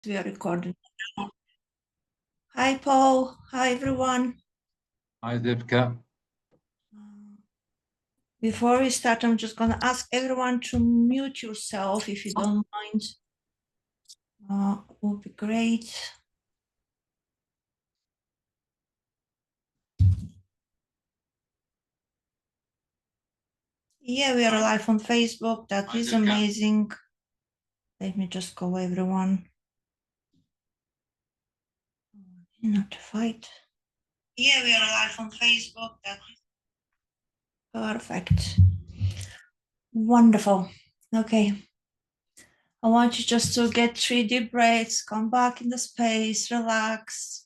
We are recording. Hi, Paul. Hi, everyone. Hi, Devka. Before we start, I'm just going to ask everyone to mute yourself if you don't mind. Would be great. Yeah, we are live on Facebook. That is amazing. Let me just go, everyone. Notified. Yeah, we are live on Facebook. That is perfect. Wonderful. Okay. I want you just to get 3 deep breaths, come back in the space, relax.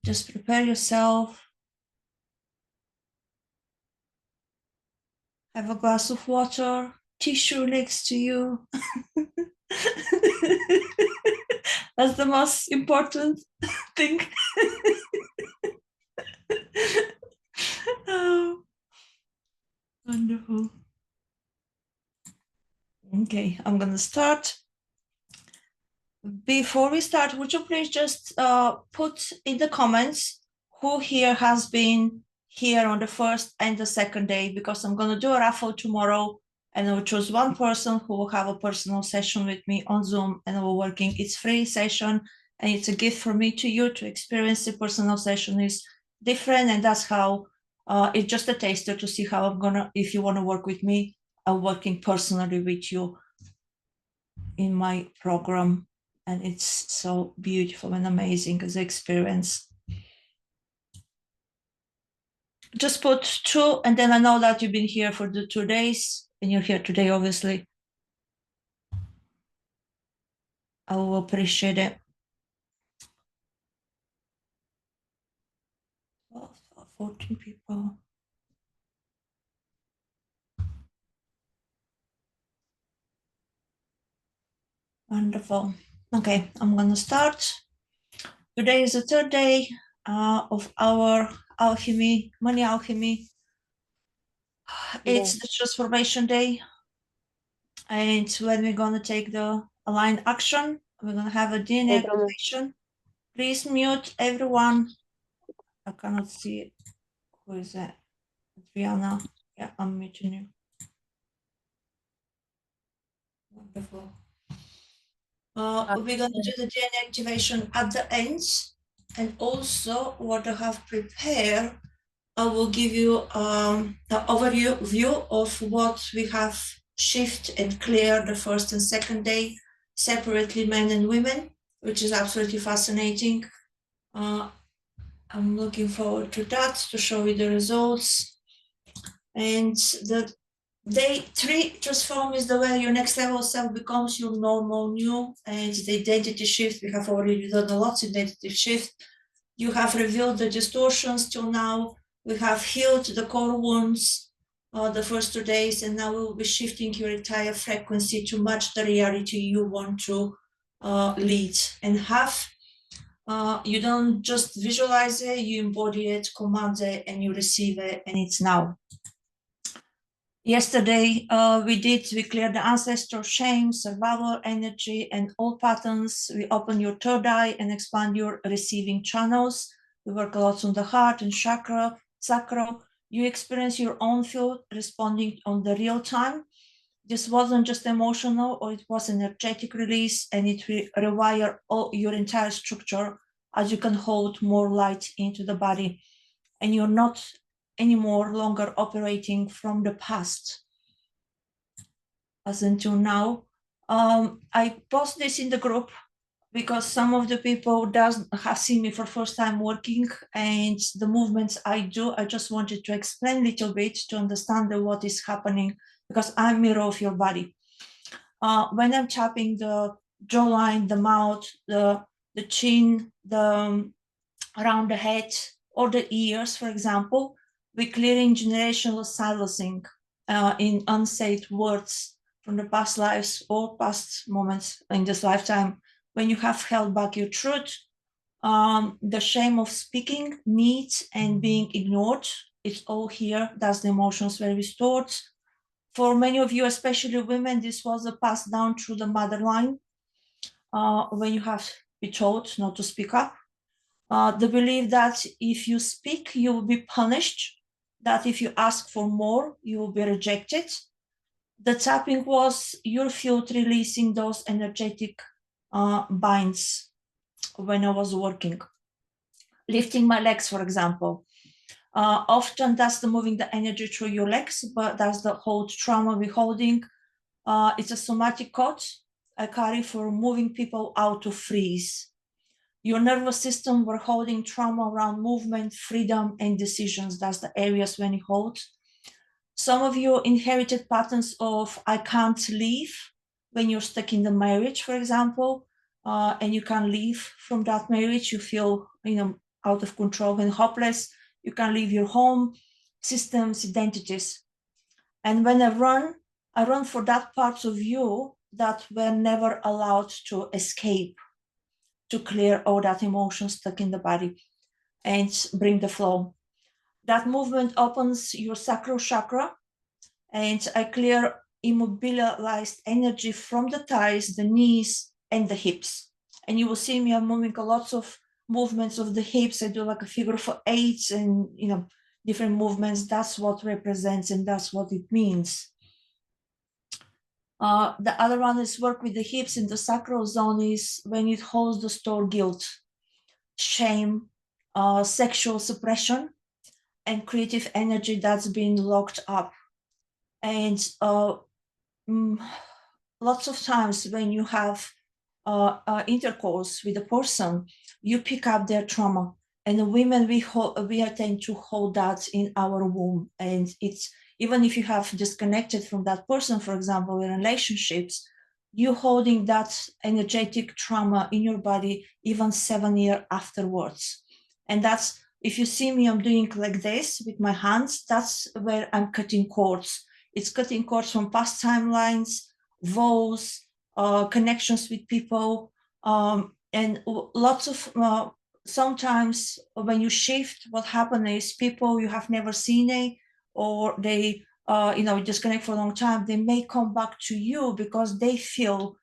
Just prepare yourself. Have a glass of water, tissue next to you. That's the most important thing. Oh, wonderful. Okay, I'm going to start. Before we start, would you please just put in the comments who here has been here on the first and the second day, because I'm going to do a raffle tomorrow and I will choose one person who will have a personal session with me on Zoom and we're working. It's free session and it's a gift from me to you to experience the personal session is different, and that's how it's just a taster to see how I'm gonna, if you want to work with me, I'm working personally with you in my program. And it's so beautiful and amazing as an experience. Just put 2, and then I know that you've been here for the 2 days, and you're here today, obviously. I will appreciate it. 14 people. Wonderful. Okay, I'm gonna start. Today is the 3rd day of our alchemy, money alchemy. It's the transformation day, and when we're gonna take the aligned action, we're gonna have a DNA activation. Please mute everyone. I cannot see it. Who is that? Adriana. Yeah, I'm muting you. Wonderful. We're going to do the DNA activation at the end. And also what I have prepared, I will give you an overview of what we have shift and clear the first and second day, separately men and women, which is absolutely fascinating. I'm looking forward to that, to show you the results. And the day 3 transform is the way your next level self becomes your normal new, and the identity shift. We have already done a lot in identity shift. You have revealed the distortions till now. We have healed the core wounds the first 2 days, and now we will be shifting your entire frequency to match the reality you want to lead and have. You don't just visualize it, you embody it, command it, and you receive it, and it's now. Yesterday, we cleared the ancestral shame, survival energy, and old patterns. We open your third eye and expand your receiving channels. We work a lot on the heart and chakra. You experience your own field responding on the real time. This wasn't just emotional, or it was energetic release, and it will rewire your entire structure as you can hold more light into the body. And you're not anymore longer operating from the past as until now. I post this in the group because some of the people have seen me for first time working, and the movements I do, I just wanted to explain a little bit to understand what is happening, because I'm mirror of your body. When I'm tapping the jawline, the mouth, the chin, the around the head, or the ears, for example, we're clearing generational silencing in unsaid words from the past lives or past moments in this lifetime when you have held back your truth. The shame of speaking, needs, and being ignored, it's all here. That's the emotions were restored. For many of you, especially women, this was passed down through the mother line. When you have to be taught not to speak up. The belief that if you speak, you will be punished, that if you ask for more, you will be rejected. The tapping was your field releasing those energetic binds when I was working. Lifting my legs, for example. Often that's the moving the energy through your legs, but that's the whole trauma we're holding. It's a somatic code I carry for moving people out of freeze. Your nervous system were holding trauma around movement, freedom, and decisions. That's the areas when you hold. Some of you inherited patterns of I can't leave when you're stuck in the marriage, for example, and you can't leave from that marriage. You feel, out of control and hopeless. You can't leave your home, systems, identities. And when I run for that parts of you that were never allowed to escape, to clear all that emotion stuck in the body and bring the flow. That movement opens your sacral chakra, and I clear immobilized energy from the thighs, the knees, and the hips. And you will see me, I'm moving a lot of movements of the hips. I do like a figure of eights and, different movements. That's what represents and that's what it means. The other one is work with the hips in the sacral zone is when it holds the stored guilt, shame, sexual suppression, and creative energy that's been locked up. And lots of times when you have intercourse with a person, you pick up their trauma. And the women, we tend to hold that in our womb. And it's, even if you have disconnected from that person, for example, in relationships, you holding that energetic trauma in your body even 7 years afterwards. And that's, if you see me, I'm doing like this with my hands, that's where I'm cutting cords. It's cutting cords from past timelines, vows, connections with people, and lots of, sometimes when you shift, what happens is people you have never seen or they disconnect for a long time, they may come back to you because they feel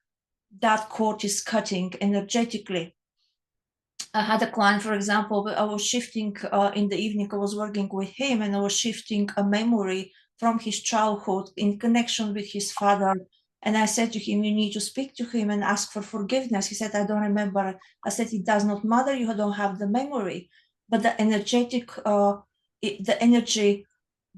that cord is cutting energetically. I had a client, for example, I was shifting in the evening, I was working with him and I was shifting a memory from his childhood in connection with his father. And I said to him, you need to speak to him and ask for forgiveness. He said, I don't remember. I said, it does not matter. You don't have the memory, but the energy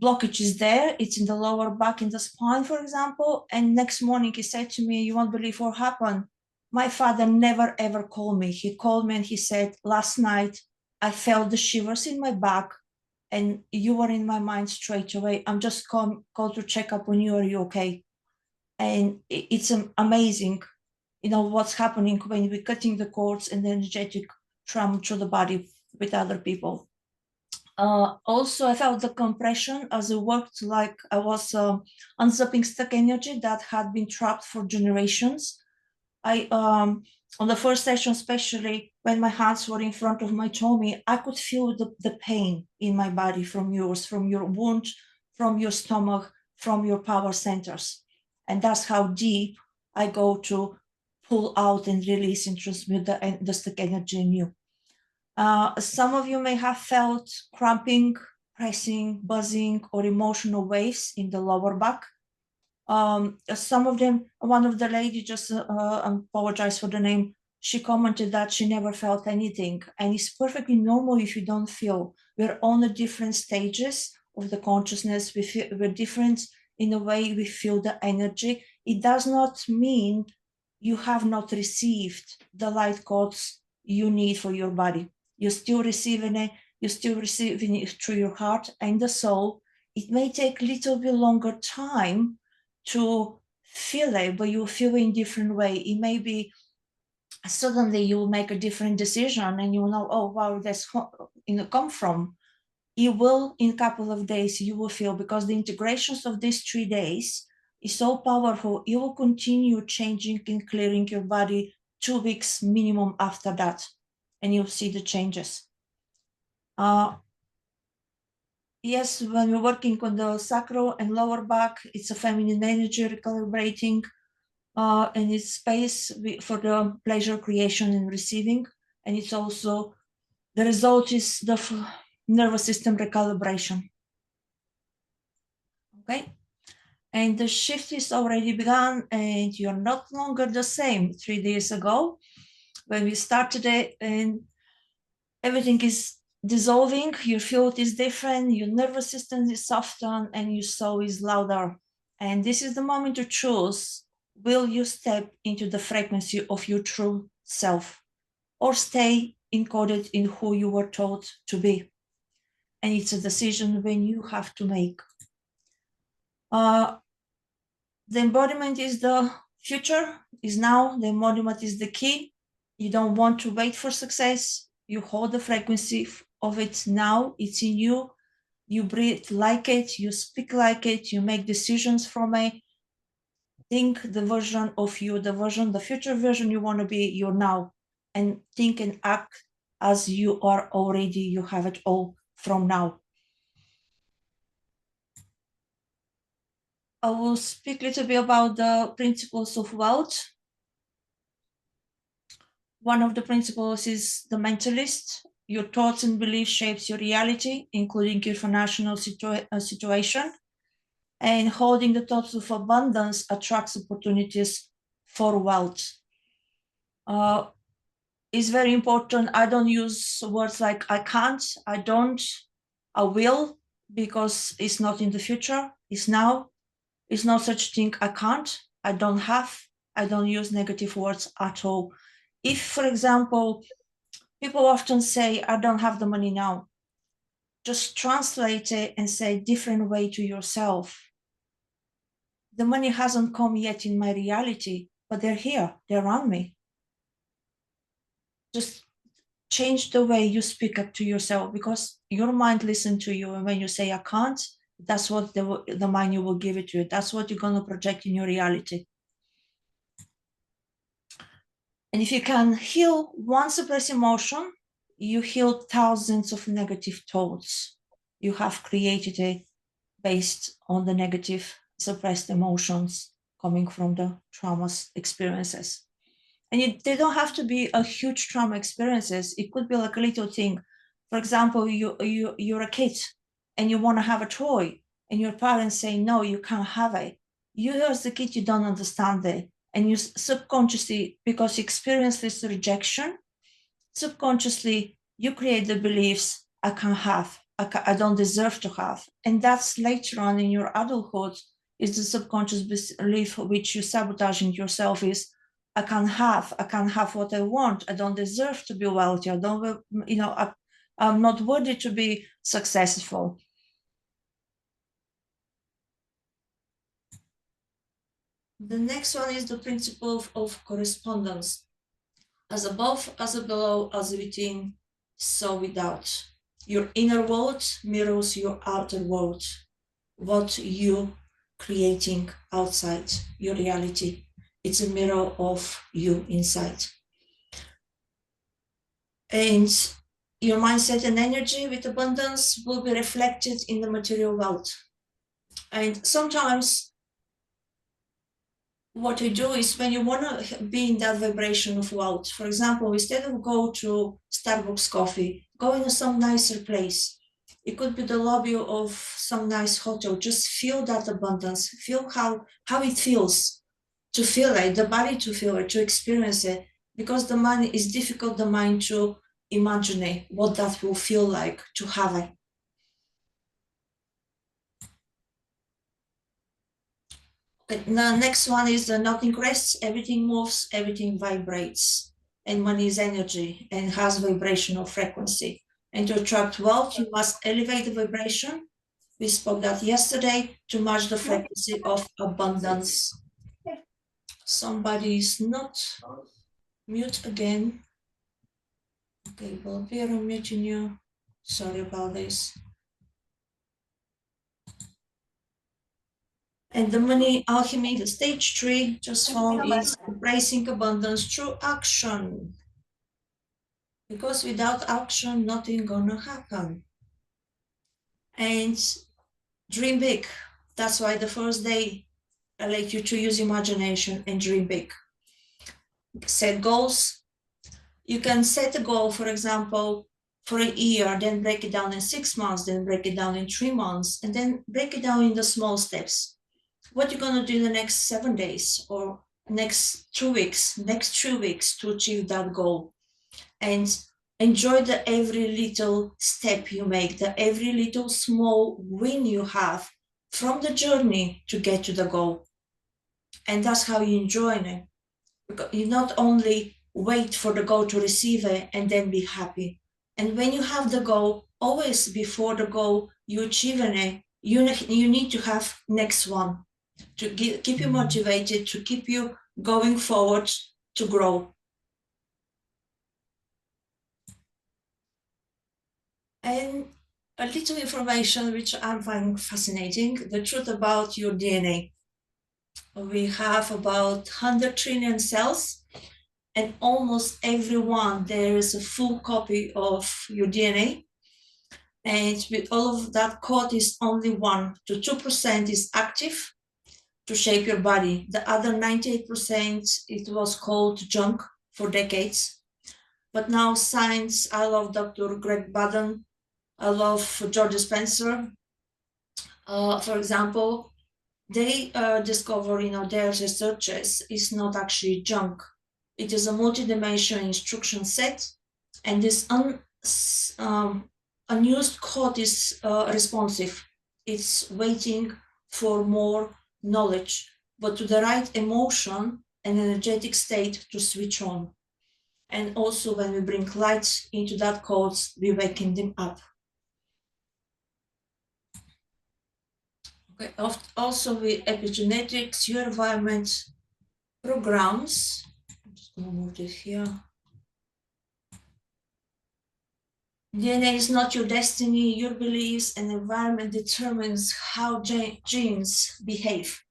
blockage is there. It's in the lower back, in the spine, for example. And next morning he said to me, you won't believe what happened. My father never ever called me. He called me and he said, last night I felt the shivers in my back and you were in my mind straight away. I'm just called to check up on you. Are you okay? And it's amazing, what's happening when we're cutting the cords and the energetic trauma through the body with other people. Also, I felt the compression as it worked like I was unzipping stuck energy that had been trapped for generations. I on the first session, especially when my hands were in front of my tummy, I could feel the pain in my body from yours, from your wound, from your stomach, from your power centers. And that's how deep I go to pull out and release and transmute the stuck energy in you. Some of you may have felt cramping, pressing, buzzing, or emotional waves in the lower back. Some of them, one of the lady, just apologize for the name, she commented that she never felt anything, and it's perfectly normal if you don't feel. We're on the different stages of the consciousness. We're different in the way we feel the energy. It does not mean you have not received the light codes you need for your body. You're still receiving it. You're still receiving it through your heart and the soul. It may take a little bit longer time to feel it, but you feel it in different way. It may be suddenly you will make a different decision and you will know, oh wow, that's come from. It will, in a couple of days, you will feel, because the integrations of these 3 days is so powerful, it will continue changing and clearing your body 2 weeks minimum after that, and you'll see the changes. Yes, when we're working on the sacral and lower back, it's a feminine energy recalibrating, and it's space for the pleasure creation and receiving. And it's also the result is the nervous system recalibration. Okay. And the shift is already begun, and you're no longer the same 3 days ago when we started it, and everything is dissolving, your field is different, your nervous system is softened, and your soul is louder. And this is the moment to choose, will you step into the frequency of your true self or stay encoded in who you were taught to be? And it's a decision when you have to make. The embodiment is the future, is now. The embodiment is the key. You don't want to wait for success. You hold the frequency of it now. It's in you. You breathe like it. You speak like it. You make decisions from it. Think the version of you, the future version you want to be, you're now. And think and act as you are already. You have it all from now. I will speak a little bit about the principles of wealth. One of the principles is the mentalist. Your thoughts and beliefs shapes your reality, including your financial situation. And holding the thoughts of abundance attracts opportunities for wealth. Is very important. I don't use words like I can't, I don't, I will, because it's not in the future, it's now. It's no such thing I can't, I don't have. I don't use negative words at all. If, for example, people often say, I don't have the money now, just translate it and say different way to yourself. The money hasn't come yet in my reality, but they're here, they're around me. Just change the way you speak up to yourself, because your mind listens to you. And when you say, I can't, that's what the mind you will give it to you. That's what you're going to project in your reality. And if you can heal one suppressed emotion, you heal thousands of negative thoughts you have created it based on the negative suppressed emotions coming from the traumas experiences. And they don't have to be a huge trauma experiences. It could be like a little thing. For example, you're a kid and you want to have a toy, and your parents say, no, you can't have it. You as the kid, you don't understand it. And you subconsciously, because you experience this rejection, subconsciously, you create the beliefs, I can't have, I don't deserve to have. And that's later on in your adulthood, is the subconscious belief which you sabotaging yourself is, I can't have what I want. I don't deserve to be wealthy. I don't, I'm not worthy to be successful. The next one is the principle of correspondence. As above, as below, as within, so without. Your inner world mirrors your outer world. What you creating outside your reality, it's a mirror of you inside. And your mindset and energy with abundance will be reflected in the material world. And sometimes what you do is, when you want to be in that vibration of wealth, for example, instead of go to Starbucks coffee, go in some nicer place. It could be the lobby of some nice hotel. Just feel that abundance. Feel how it feels to feel it, the body to feel it, to experience it. Because the mind is difficult, the mind to imagine it, what that will feel like to have it. The next one is nothing rests, everything moves, everything vibrates. And money is energy and has vibrational frequency. And to attract wealth, you must elevate the vibration. We spoke that yesterday, to match the frequency of abundance. Somebody is not mute again. Okay, well, we are unmuting you. Sorry about this. And the money alchemy, the stage 3, just found, is embracing abundance through action. Because without action, nothing gonna happen. And dream big. That's why the first day I like you to use imagination and dream big. Set goals. You can set a goal, for example, for a year, then break it down in 6 months, then break it down in 3 months, and then break it down into small steps. What you're going to do in the next 7 days or next 2 weeks, next 3 weeks to achieve that goal. And enjoy the every little step you make, the every little small win you have from the journey to get to the goal. And that's how you enjoy it. You not only wait for the goal to receive it and then be happy. And when you have the goal, always before the goal you achieving it, you need to have next one to keep you motivated, to keep you going forward, to grow. And a little information which I find fascinating, the truth about your DNA. We have about 100 trillion cells, and almost everyone there is a full copy of your DNA. And with all of that code is only 1 to 2% is active to shape your body. The other 98%, it was called junk for decades. But now science, I love Dr. Greg Baden, I love George Spencer. For example, they discover, their researches is not actually junk. It is a multi-dimensional instruction set, and this unused code is responsive. It's waiting for more knowledge, but to the right emotion and energetic state to switch on. And also when we bring light into that code, we waken them up. Okay. Also with epigenetics, your environment programs. I'm just going to move this here. DNA is not your destiny. Your beliefs and environment determines how genes behave.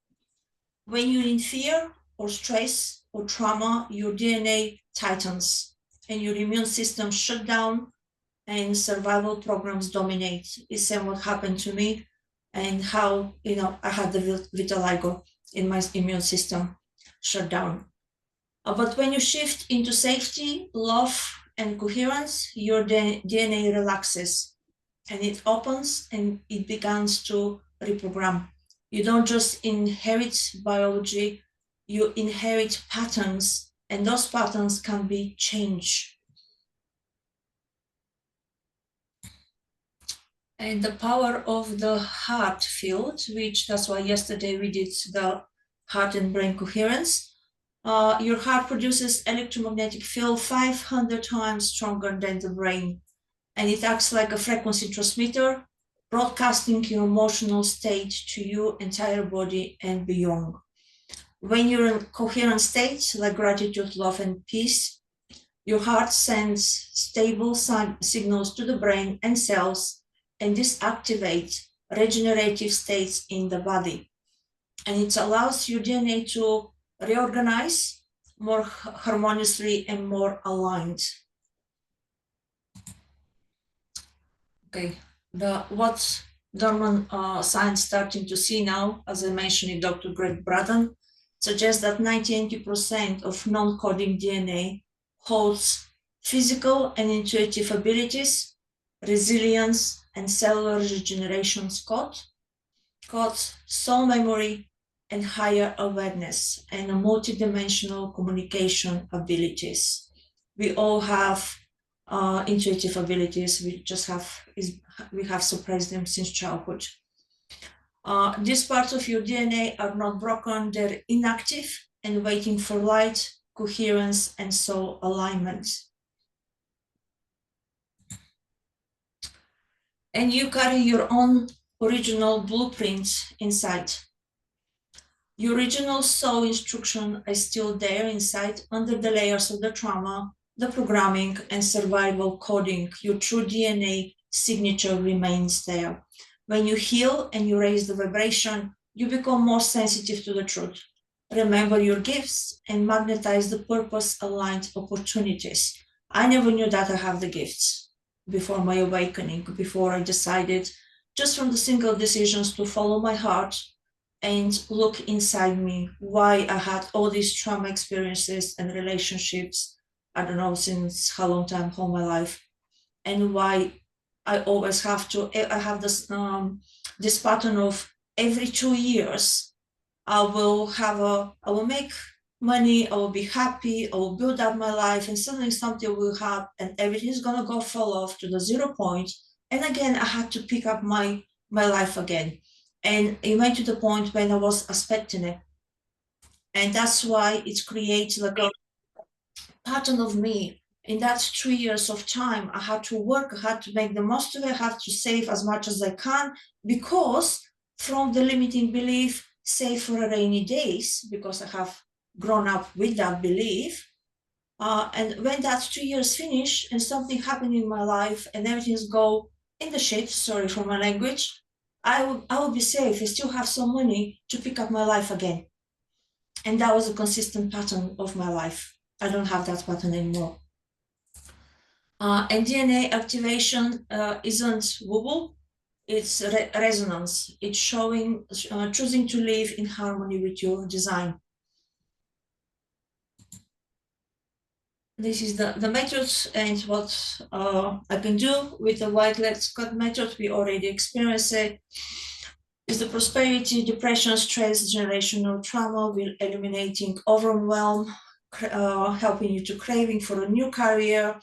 When you're in fear or stress or trauma, your DNA tightens and your immune system shut down and survival programs dominate. It's what happened to me and how, I had the vitiligo in my immune system shut down. But when you shift into safety, love, and coherence, your DNA relaxes and it opens and it begins to reprogram. You don't just inherit biology, you inherit patterns, and those patterns can be changed. And the power of the heart field, which that's why yesterday we did the heart and brain coherence. Your heart produces electromagnetic field 500 times stronger than the brain, and it acts like a frequency transmitter, broadcasting your emotional state to your entire body and beyond. When you're in coherent state, like gratitude, love, and peace, your heart sends stable signals to the brain and cells, and this activates regenerative states in the body. And it allows your DNA to reorganize more harmoniously and more aligned. Okay, what German science starting to see now, as I mentioned in Dr. Greg Braden, suggests that 90% of non-coding DNA holds physical and intuitive abilities, resilience, and cellular regeneration codes, soul memory, and higher awareness, and multidimensional communication abilities. We all have intuitive abilities. We have suppressed them since childhood. These parts of your DNA are not broken, they're inactive and waiting for light, coherence, and soul alignment. And you carry your own original blueprint inside. Your original soul instruction is still there inside under the layers of the trauma, the programming, and survival coding. Your true DNA signature remains there. When you heal and you raise the vibration, you become more sensitive to the truth. Remember your gifts and magnetize the purpose-aligned opportunities. I never knew that I have the gifts before my awakening, before I decided just from the single decisions to follow my heart and look inside me, why I had all these trauma experiences and relationships, I don't know, since how long time, all my life, and why I always have to, I have this pattern of every 2 years, I will make money, I will be happy, I will build up my life, and suddenly something will happen and everything's gonna go fall off to the 0 point. And again, I had to pick up my life again. And it went to the point when I was expecting it. And that's why it creates like a pattern of me. In that 3 years of time, I had to work, I had to make the most of it, I had to save as much as I can, because from the limiting belief, save for rainy days, because I have grown up with that belief. And when that 3 years finish and something happened in my life and everything's go in the shit, sorry for my language, I will be safe. I still have some money to pick up my life again. And that was a consistent pattern of my life. I don't have that pattern anymore. And DNA activation isn't woo-woo, it's resonance. It's showing, choosing to live in harmony with your design. This is the method, and what I can do with the white let's cut method. We already experienced it. Is the prosperity, depression, stress, generational trauma, will eliminating overwhelm, helping you to craving for a new career,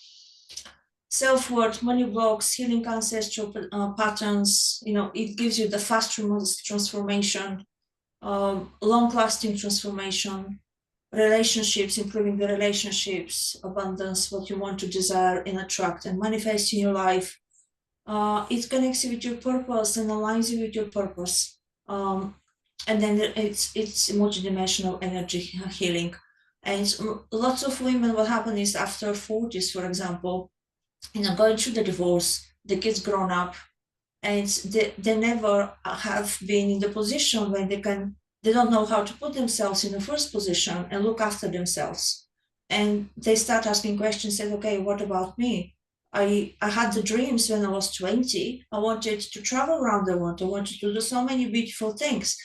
self-worth, money blocks, healing ancestral patterns. It gives you the fast transformation, long-lasting transformation, relationships, improving the relationships, abundance, what you want to desire and attract and manifest in your life. It connects you with your purpose and aligns you with your purpose. And then it's multidimensional energy healing. And lots of women, what happens is after 40s, for example, going through the divorce, the kids grown up, and they never have been in the position when they don't know how to put themselves in the first position and look after themselves. And they start asking questions, said, okay, what about me? I had the dreams when I was 20. I wanted to travel around the world. I wanted to do so many beautiful things.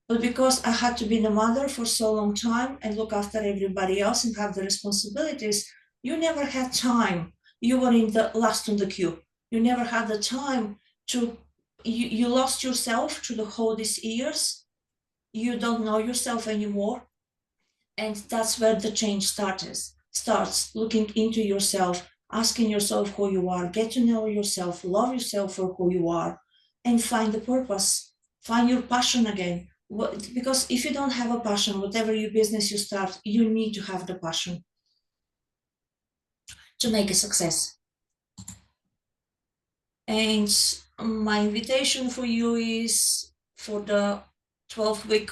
But because I had to be the mother for so long time and look after everybody else and have the responsibilities, you never had time. You were in the last on the queue. You never had the time to, you lost yourself through the whole these years. You don't know yourself anymore. And that's where the change starts looking into yourself, asking yourself who you are, get to know yourself, love yourself for who you are, and find the purpose, find your passion again. Because if you don't have a passion, whatever your business you start, you need to have the passion to make a success. And my invitation for you is for the 12-week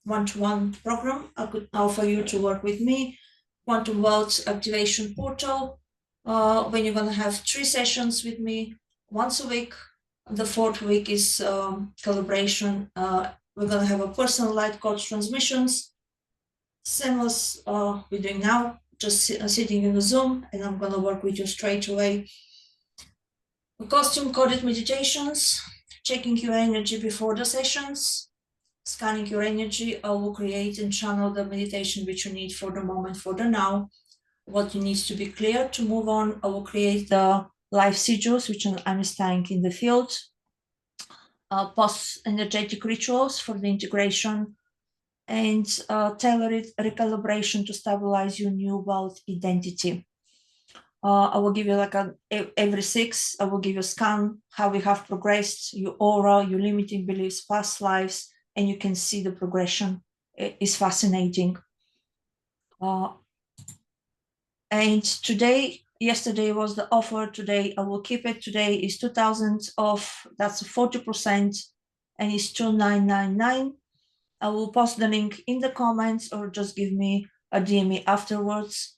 one-to-one program. I could offer you to work with me, Quantum Wealth Activation Portal, when you're going to have 3 sessions with me once a week. The 4th week is collaboration. We're going to have a personal light coach transmissions, same as we're doing now, just sitting in the Zoom, and I'm going to work with you straight away. Costume coded meditations, checking your energy before the sessions, scanning your energy. I will create and channel the meditation which you need for the moment, for the now, what needs to be clear to move on. I will create the life sigils, which I'm staying in the field, post energetic rituals for the integration, and tailored recalibration to stabilize your new wealth identity. I will give you every 6, I will give you a scan, how we have progressed, your aura, your limiting beliefs, past lives, and you can see the progression. It is fascinating. And yesterday was the offer. Today, I will keep it. Today is 2,000 off. That's 40%, and it's 2,999. I will post the link in the comments, or just give me a DM me afterwards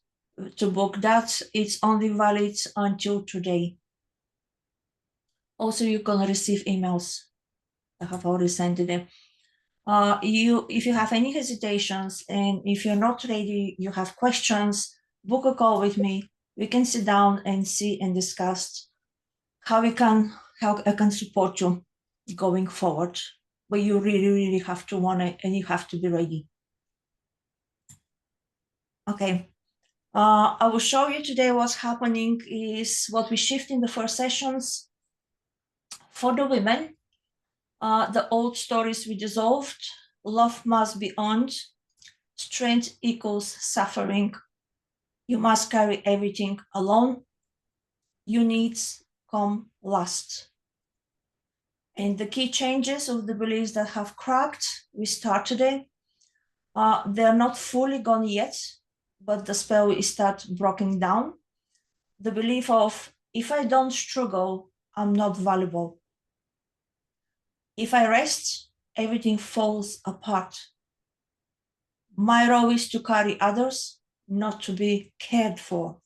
to book that. It's only valid until today. Also, you can receive emails. I have already sent them. If you have any hesitations and if you're not ready, you have questions, book a call with me. We can sit down and see and discuss how I can support you. going forward, but you really, really have to want it and you have to be ready. Okay. I will show you today what's happening is what we shift in the first sessions. For the women, the old stories we dissolved, love must be earned, strength equals suffering, you must carry everything alone, your needs come last. And the key changes of the beliefs that have cracked, we start today. They're not fully gone yet, but the spell is start breaking down. The belief of, if I don't struggle, I'm not valuable. If I rest, everything falls apart. My role is to carry others, not to be cared for.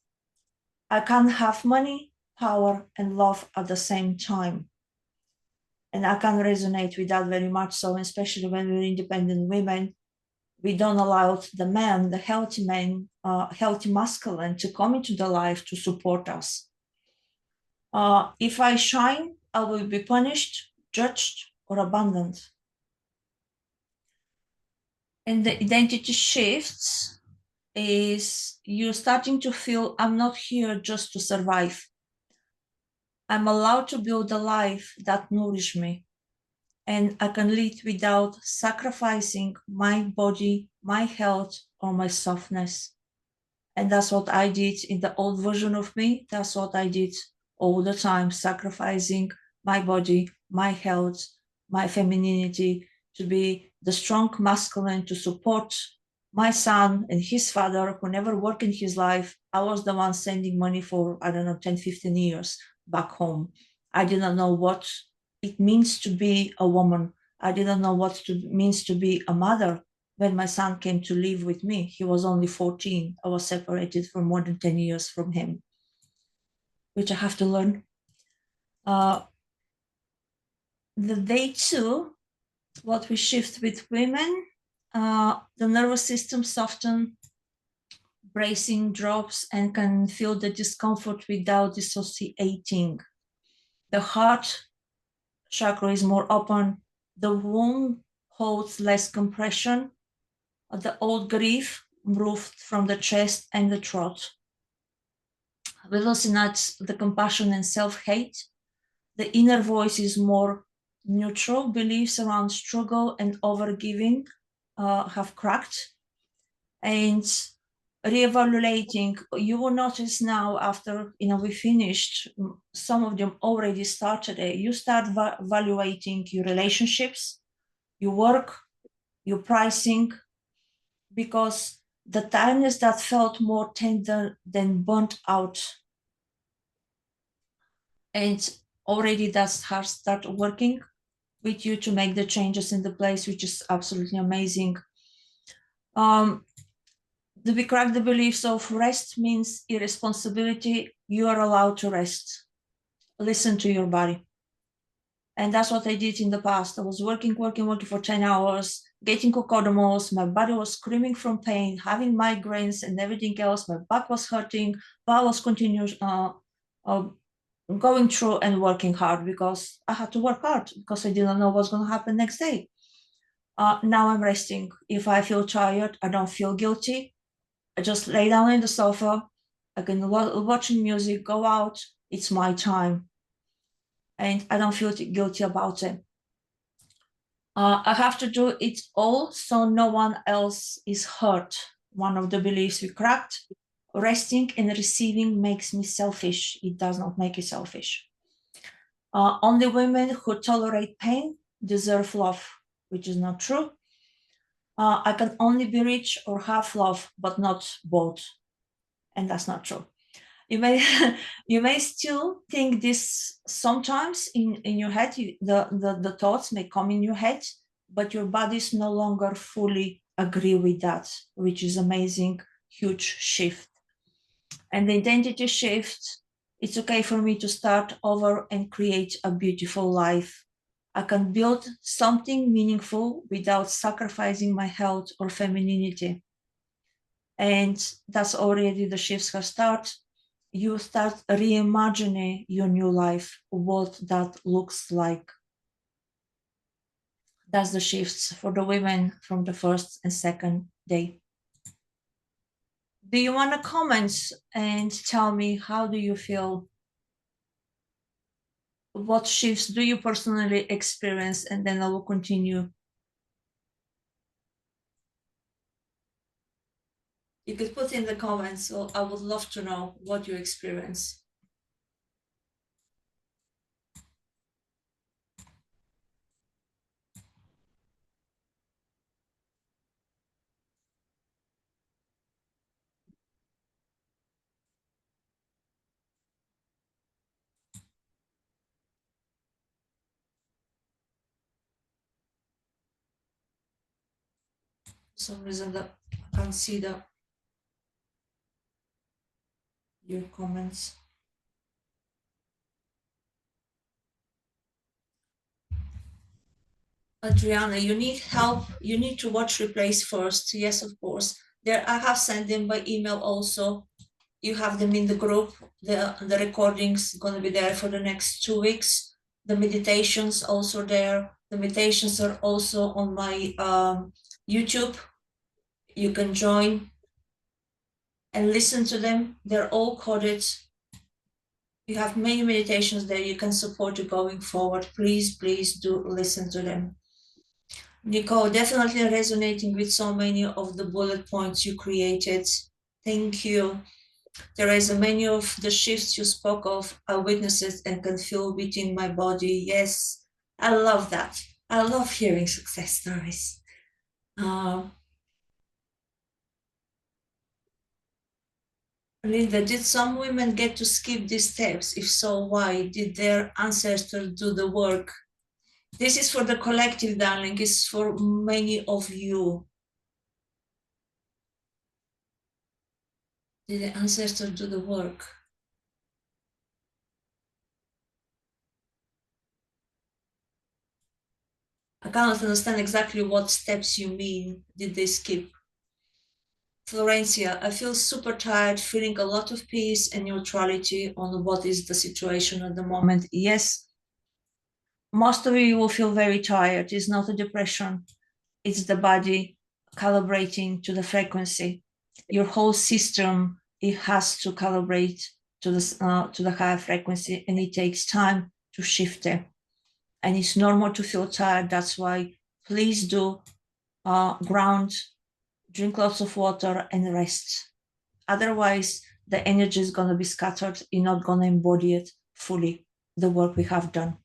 I can't have money, power, and love at the same time. And I can resonate with that very much so, especially when we're independent women. We don't allow the man, the healthy man, healthy masculine to come into the life to support us. If I shine, I will be punished, judged, or abandoned. And the identity shifts is you're starting to feel I'm not here just to survive. I'm allowed to build a life that nourishes me. And I can lead without sacrificing my body, my health, or my softness. And that's what I did in the old version of me. That's what I did all the time, sacrificing my body, my health, my femininity to be the strong masculine to support my son and his father who never worked in his life. I was the one sending money for, 10, 15 years back home. I didn't know what it means to be a woman. I didn't know what it means to be a mother. When my son came to live with me, he was only 14. I was separated for more than 10 years from him, which I have to learn. The day two, what we shift with women, the nervous system soften, bracing drops, and can feel the discomfort without dissociating. The heart chakra is more open. The womb holds less compression. The old grief moved from the chest and the throat. We loosen out the compassion and self-hate. The inner voice is more neutral. Beliefs around struggle and overgiving have cracked. And reevaluating, you will notice now after we finished, some of them already started. You start evaluating your relationships, your work, your pricing, because the tiredness that felt more tender than burnt out, and already that has started working with you to make the changes in the place, which is absolutely amazing. We crack the beliefs of rest means irresponsibility. You are allowed to rest. Listen to your body. And that's what I did in the past. I was working for 10 hours, getting cocodamos. My body was screaming from pain, having migraines and everything else. My back was hurting, but I was continuing going through and working hard because I had to work hard because I didn't know what's going to happen next day. Now I'm resting. If I feel tired, I don't feel guilty. I just lay down in the sofa. I can watching music, go out. It's my time. And I don't feel guilty about it. I have to do it all so no one else is hurt. One of the beliefs we cracked. Resting and receiving makes me selfish. It does not make you selfish. Only women who tolerate pain deserve love, which is not true. I can only be rich or have love, but not both. And that's not true. You may you may still think this sometimes in your head. The thoughts may come in your head, but your bodies no longer fully agree with that, which is amazing, huge shift. And the identity shift, it's okay for me to start over and create a beautiful life. I can build something meaningful without sacrificing my health or femininity. And that's already the shifts have started. You start reimagining your new life, what that looks like. That's the shifts for the women from the first and second day. Do you want to comment and tell me how do you feel? What shifts do you personally experience? And then I will continue. You could put in the comments, so I would love to know what you experience. For some reason that I can't see your comments. Adriana, you need help. You need to watch replays first. Yes, of course. There, I have sent them by email also. You have them in the group. The recordings going to be there for the next 2 weeks. The meditations also there. The meditations are also on my YouTube. You can join and listen to them. They're all coded. You have many meditations there. You can support you going forward. Please, please do listen to them. Nicole, definitely resonating with so many of the bullet points you created. Thank you. Teresa, many of the shifts you spoke of I witnessed it and can feel within my body. Yes, I love that. I love hearing success stories. Linda, did some women get to skip these steps? If so, why? Did their ancestors do the work? This is for the collective, darling. It's for many of you. Did the ancestors do the work? I cannot understand exactly what steps you mean. Did they skip? Florencia, I feel super tired, feeling a lot of peace and neutrality on what is the situation at the moment. Yes, most of you will feel very tired. It's not a depression, it's the body calibrating to the frequency. Your whole system, it has to calibrate to the higher frequency, and it takes time to shift there. And it's normal to feel tired. That's why please do ground, drink lots of water, and rest. Otherwise, the energy is going to be scattered. You're not going to embody it fully, the work we have done.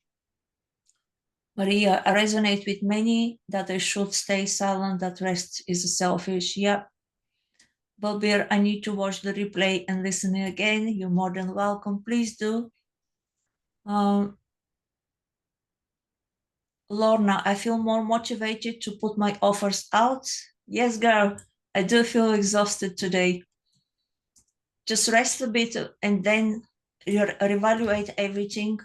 Maria, I resonate with many that I should stay silent, that rest is selfish. Yeah. Balbir, I need to watch the replay and listen again. You're more than welcome. Please do. Lorna, I feel more motivated to put my offers out. Yes, girl, I do feel exhausted today. Just rest a bit and then reevaluate everything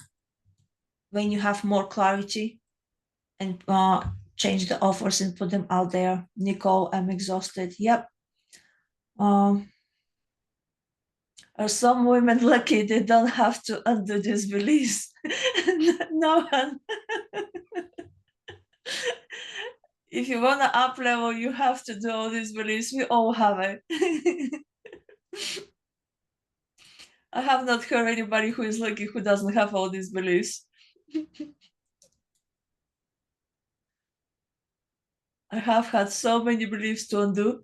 when you have more clarity and change the offers and put them out there. Nicole, I'm exhausted. Yep. Are some women lucky they don't have to undo these beliefs? No one. If you want to up level, you have to do all these beliefs. We all have it. I have not heard anybody who is lucky who doesn't have all these beliefs. I have had so many beliefs to undo.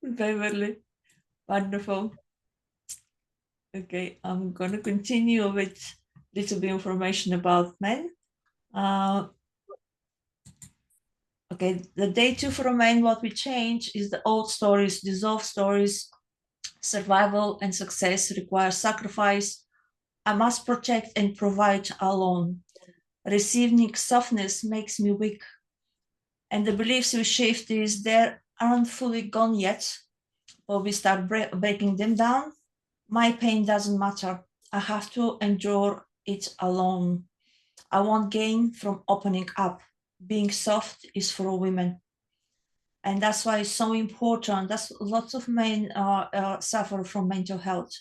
Beverly, wonderful. Okay, I'm going to continue with little bit information about men. Okay, the day 2 for men, what we change is the old stories, dissolve stories. Survival and success require sacrifice. I must protect and provide alone. Receiving softness makes me weak. And the beliefs we shift is they aren't fully gone yet, but we start breaking them down. My pain doesn't matter. I have to endure it alone. I won't gain from opening up. Being soft is for women. And that's why it's so important. That's lots of men suffer from mental health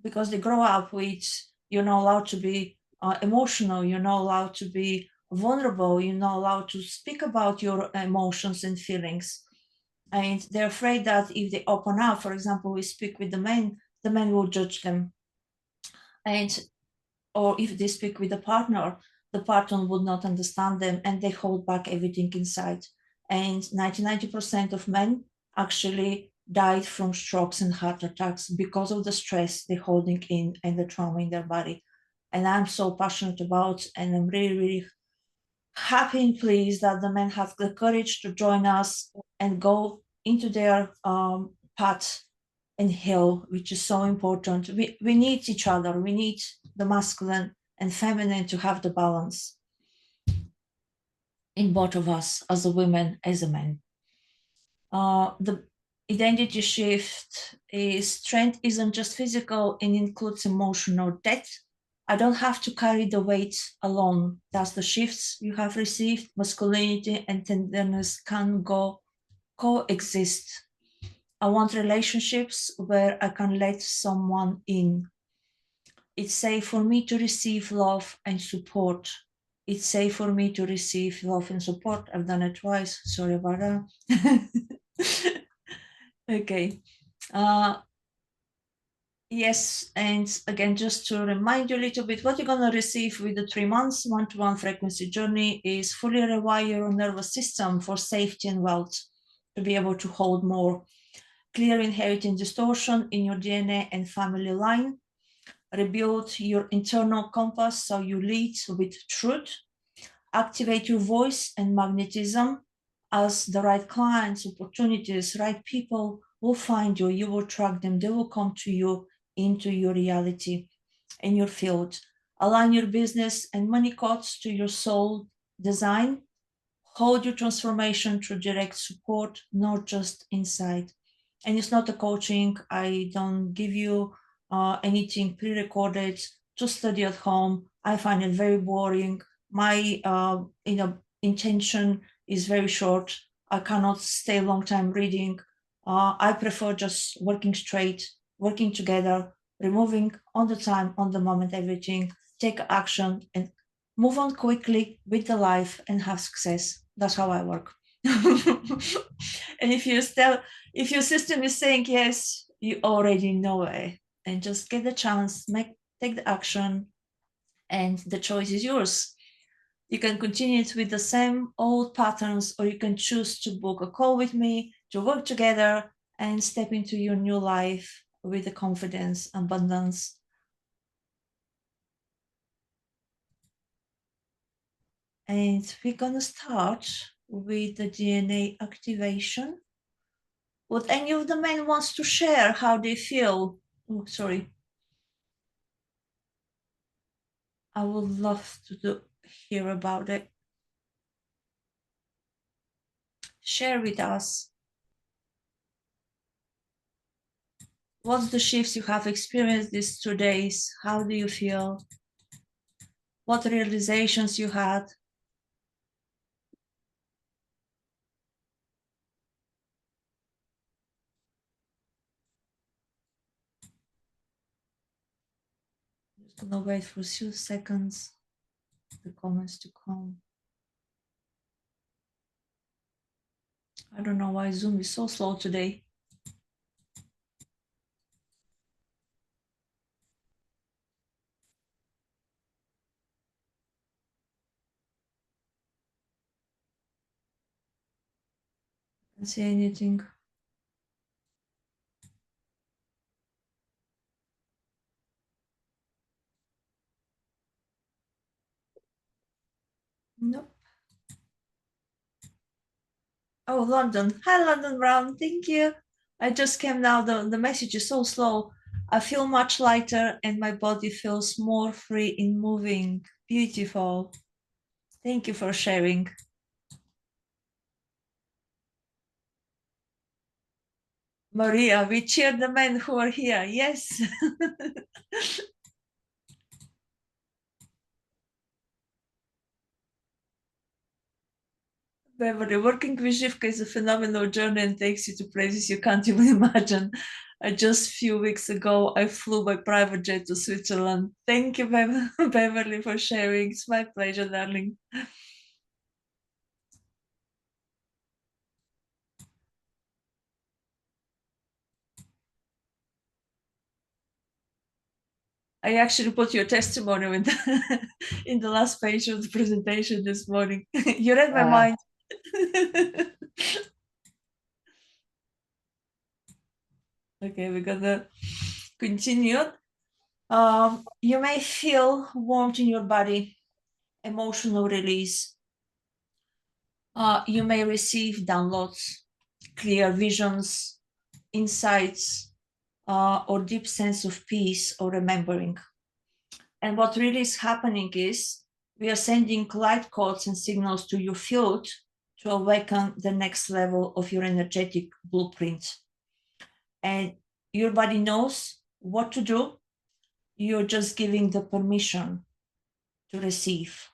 because they grow up with you're not allowed to be emotional, you're not allowed to be vulnerable, you're not allowed to speak about your emotions and feelings. And they're afraid that if they open up, for example, we speak with the men will judge them. And or if they speak with the partner would not understand them and they hold back everything inside. And 90% of men actually died from strokes and heart attacks because of the stress they're holding in and the trauma in their body. And I'm so passionate about, and I'm really, really happy and pleased that the men have the courage to join us and go into their path and heal, which is so important. We need each other. We need the masculine and feminine to have the balance in both of us, as a woman, as a man. The identity shift is strength isn't just physical, it includes emotional depth. I don't have to carry the weight alone. That's the shifts you have received. Masculinity and tenderness can go coexist. I want relationships where I can let someone in. It's safe for me to receive love and support. It's safe for me to receive love and support. I've done it twice. Sorry about that. Okay. Uh, yes, and again, just to remind you a little bit, what you're going to receive with the 3 months one-to-one frequency journey is fully rewire your nervous system for safety and wealth, to be able to hold more, clear inheriting distortion in your DNA and family line, rebuild your internal compass so you lead with truth, activate your voice and magnetism as the right clients, opportunities, right people will find you, you will attract them, they will come to you into your reality in your field. Align your business and money codes to your soul design. Hold your transformation through direct support, not just inside. And it's not a coaching. I don't give you anything pre-recorded to study at home. I find it very boring. My intention is very short. I cannot stay a long time reading. I prefer just working straight, working together, removing on the time, on the moment, everything, take action and move on quickly with the life and have success. That's how I work. And if your system is saying yes, you already know it. And just get the chance, take the action, and the choice is yours. You can continue it with the same old patterns, or you can choose to book a call with me to work together and step into your new life with the confidence, abundance. And we're gonna start with the DNA activation. Would any of the men wants to share how they feel? Oh, sorry. I would love to hear about it. Share with us. What's the shifts you have experienced these 2 days? How do you feel? What realizations you had? Just gonna wait for a few seconds, the comments to come. I don't know why Zoom is so slow today. I can't see anything. Nope. Oh, London. Hi, London Brown. Thank you. I just came now. The message is so slow. I feel much lighter and my body feels more free in moving. Beautiful. Thank you for sharing. Maria, we cheer the men who are here. Yes. Beverly, working with Zhivka is a phenomenal journey and takes you to places you can't even imagine. Just a few weeks ago, I flew by private jet to Switzerland. Thank you, Beverly, for sharing. It's my pleasure, darling. I actually put your testimonial in in the last page of the presentation this morning. You read my mind. Okay, we're gonna continue. You may feel warmth in your body, emotional release. You may receive downloads, clear visions, insights, or deep sense of peace or remembering. And what really is happening is we are sending light codes and signals to your field to awaken the next level of your energetic blueprint. And your body knows what to do. You're just giving the permission to receive.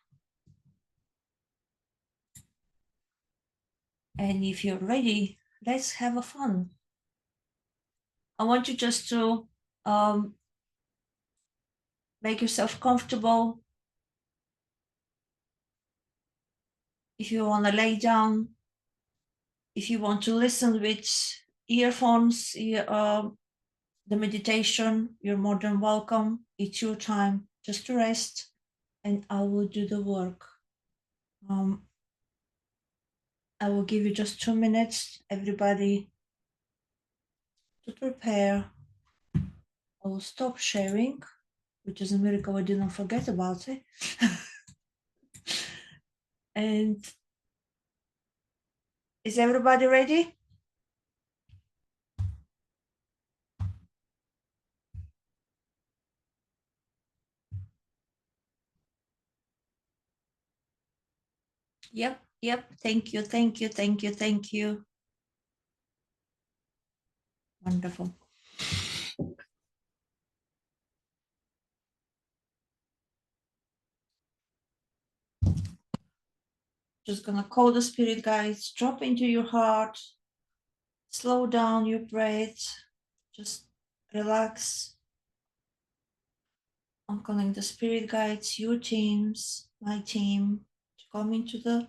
And if you're ready, let's have a fun. I want you just to make yourself comfortable. If you want to lay down, if you want to listen with earphones, the meditation, you're more than welcome. It's your time just to rest, and I will do the work. I will give you just 2 minutes, everybody, to prepare. I will stop sharing, which is a miracle I didn't forget about it. And is everybody ready? Yep. Thank you, thank you, thank you, thank you. Wonderful. Just gonna call the spirit guides, drop into your heart, slow down your breath, just relax. I'm calling the spirit guides, your teams, my team, to come into the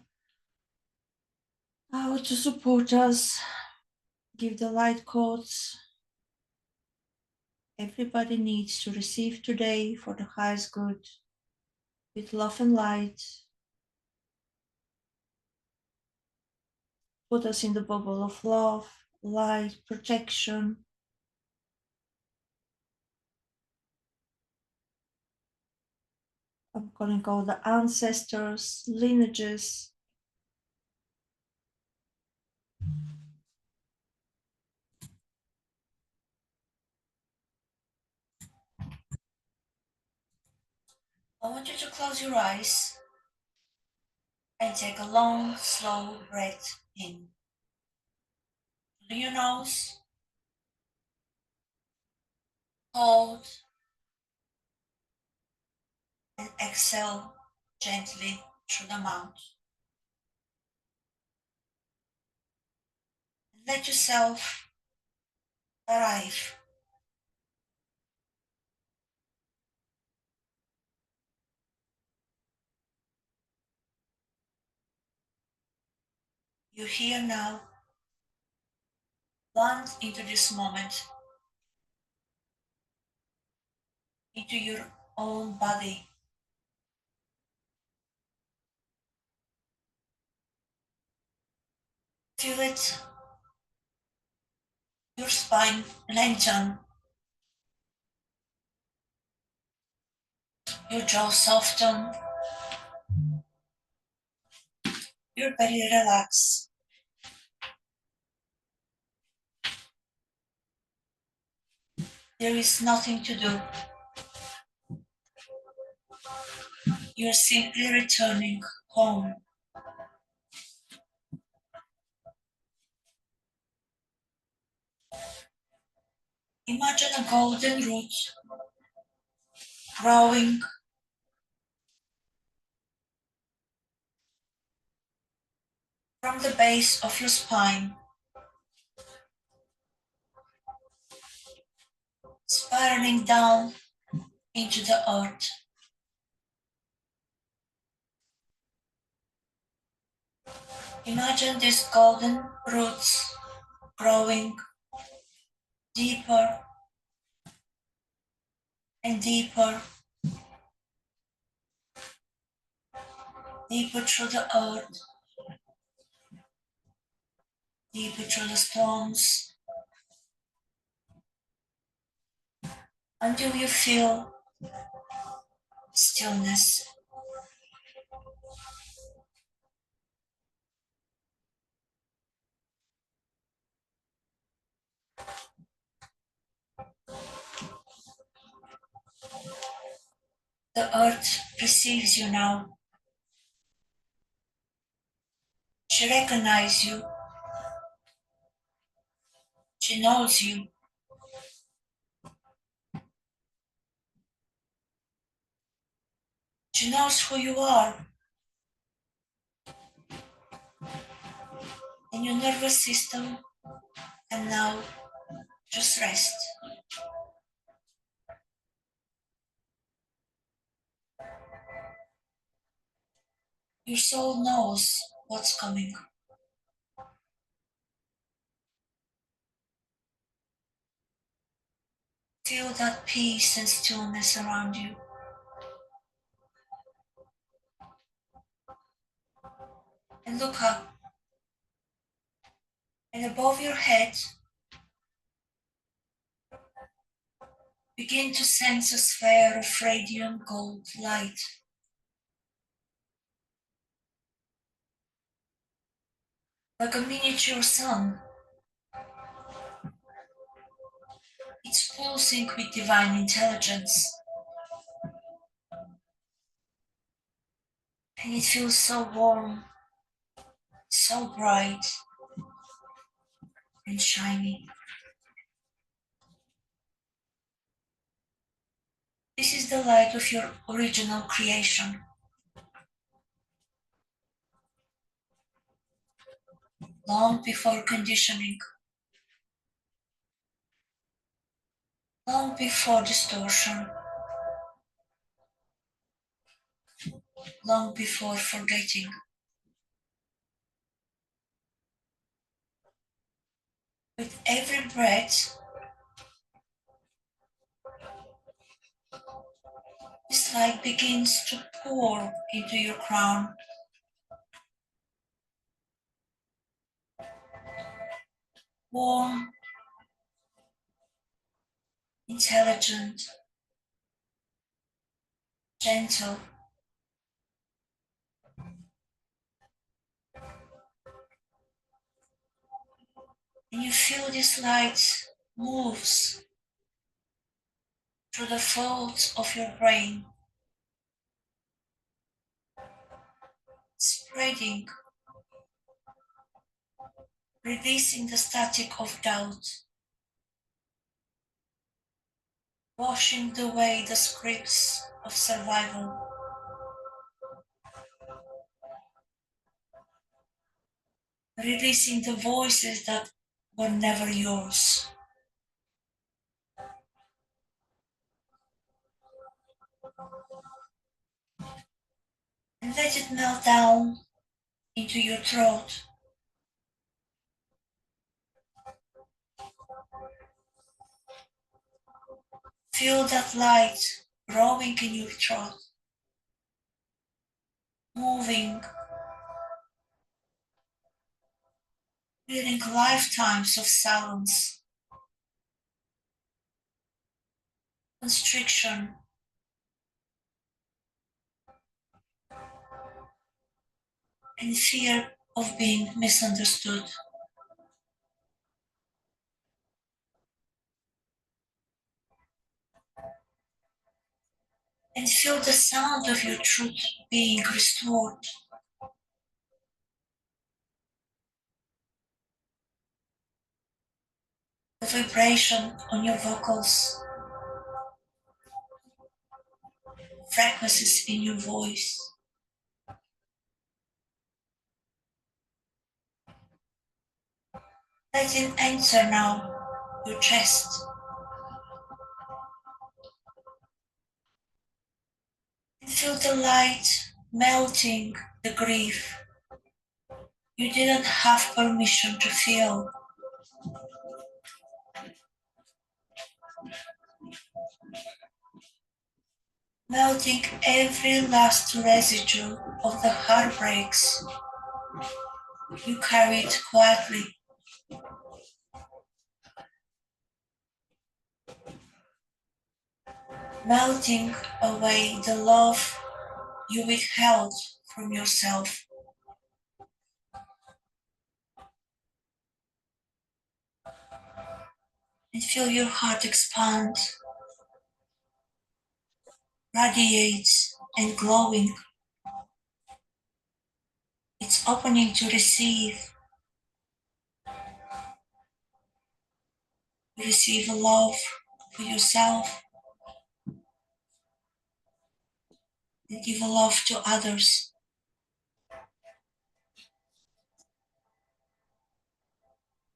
hour to support us, give the light codes. Everybody needs to receive today for the highest good, with love and light. Put us in the bubble of love, light, protection. I'm calling all the ancestors, lineages. I want you to close your eyes and take a long, slow breath in through your nose, hold, and exhale gently through the mouth. Let yourself arrive. You're here now. Land into this moment, into your own body. Feel it, your spine lengthen, your jaw soften, your belly relax. There is nothing to do. You're simply returning home. Imagine a golden root growing from the base of your spine, spiraling down into the earth. Imagine these golden roots growing deeper and deeper, deeper through the earth, deeper through the stones, until you feel stillness. The earth receives you now. She recognizes you. She knows you. She knows who you are. And your nervous system can now just rest. Your soul knows what's coming. Feel that peace and stillness around you. And look up. And above your head, begin to sense a sphere of radiant gold light. Like a miniature sun. It's pulsing with divine intelligence. And it feels so warm, so bright, and shiny. This is the light of your original creation. Long before conditioning, long before distortion, long before forgetting. With every breath, this light begins to pour into your crown. Warm, intelligent, gentle. And you feel this light moves through the folds of your brain, spreading, releasing the static of doubt, washing away the scripts of survival, releasing the voices that were never yours. And let it melt down into your throat. Feel that light growing in your throat, moving, feeling lifetimes of silence, constriction, and fear of being misunderstood. And feel the sound of your truth being restored. The vibration on your vocals, frequencies in your voice. Let it enter now your chest, feel the light melting the grief you didn't have permission to feel. Melting every last residue of the heartbreaks you carried quietly. Melting away the love you withheld from yourself. And feel your heart expand, radiate, and glowing. It's opening to receive a love for yourself, and give a love to others.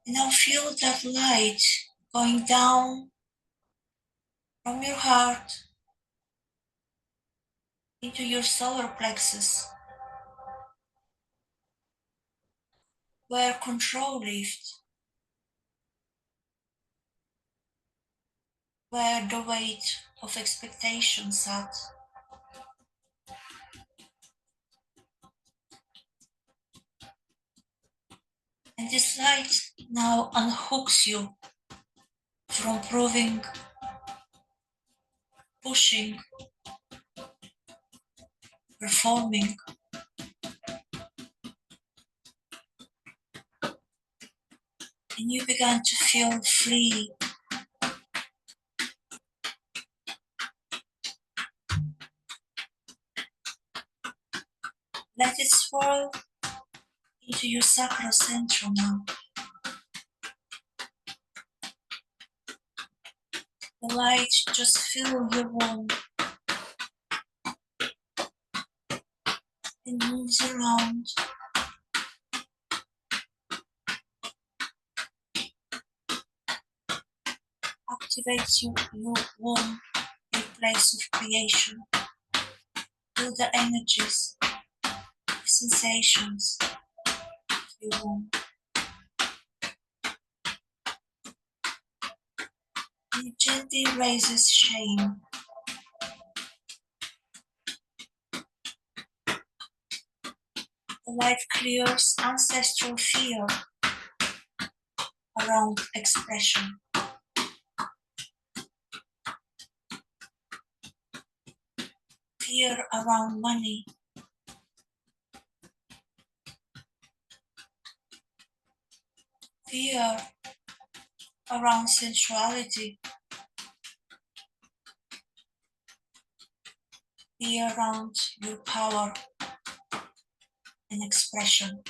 And now feel that light going down from your heart into your solar plexus, where control lived, where the weight of expectation sat. And this light now unhooks you from proving, pushing, performing, and you began to feel free. Let it swirl into your sacral centrum now. The light just fill your womb and moves around, activates your womb, your place of creation. Feel the energies, the sensations of your womb. And it gently raises shame. The light clears ancestral fear around expression. Fear around money. Fear around sensuality. Fear around your power and expression.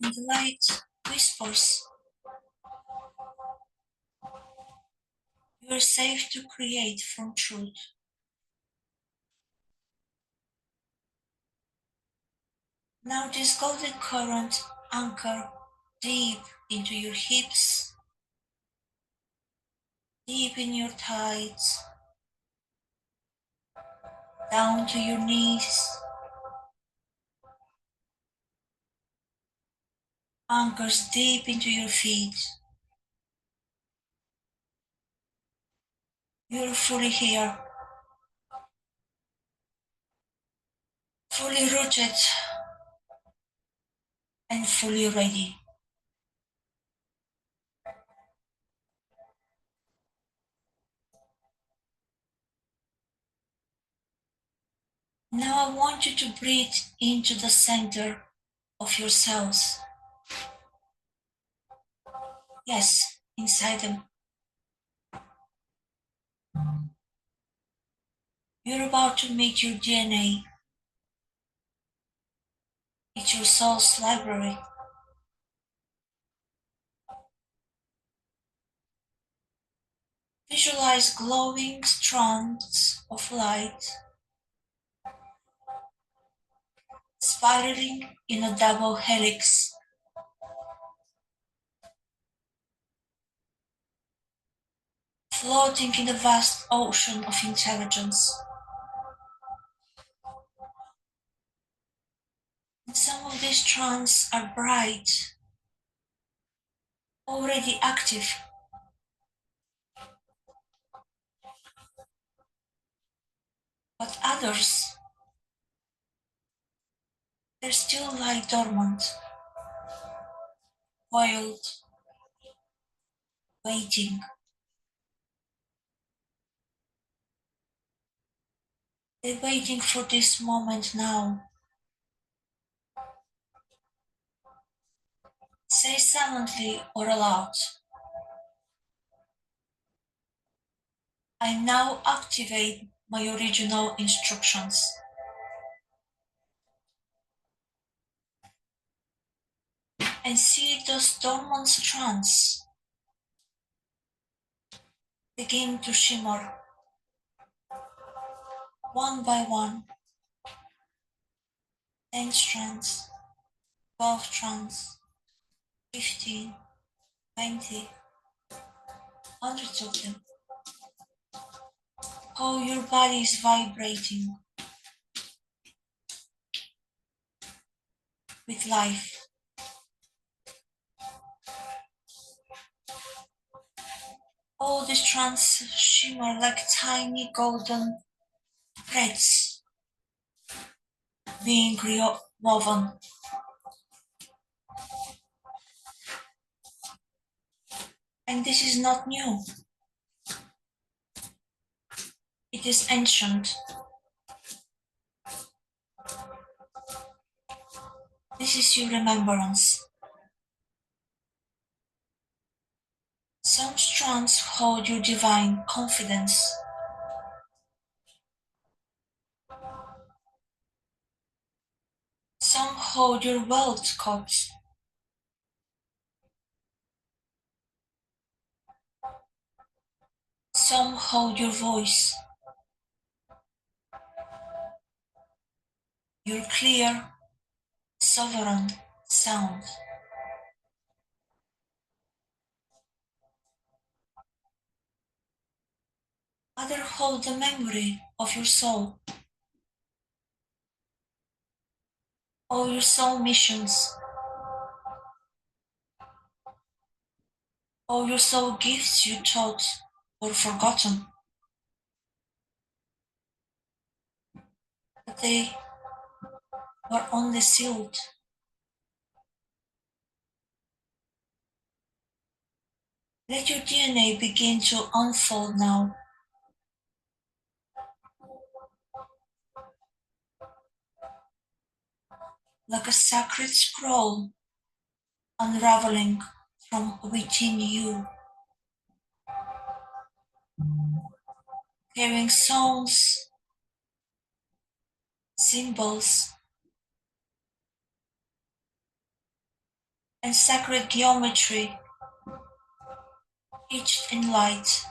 And the light whispers, you are safe to create from truth. Now this golden current anchor deep into your hips, deep in your thighs, down to your knees, anchors deep into your feet. You're fully here, fully rooted and fully ready. Now I want you to breathe into the center of your cells. Yes, inside them. You're about to meet your DNA. It's your soul's library. Visualize glowing strands of light spiraling in a double helix. floating in the vast ocean of intelligence. And some of these strands are bright, already active. But others, they still lie dormant, coiled, waiting. They're waiting for this moment now. Say silently or aloud. I now activate my original instructions. And see those dormant strands begin to shimmer one by one. 10 strands, 12 strands, 15, 20, hundreds of them. How your body is vibrating with life. All the strands shimmer like tiny golden threads being woven. And this is not new. It is ancient. This is your remembrance. Some strands hold your divine confidence. Some hold your wealth cups. Some hold your voice, your clear, sovereign sound. Others hold the memory of your soul, all your soul missions, all your soul gifts you taught or forgotten. But they were only sealed. Let your DNA begin to unfold now. Like a sacred scroll unraveling from within you, carrying sounds, symbols, and sacred geometry, etched in light.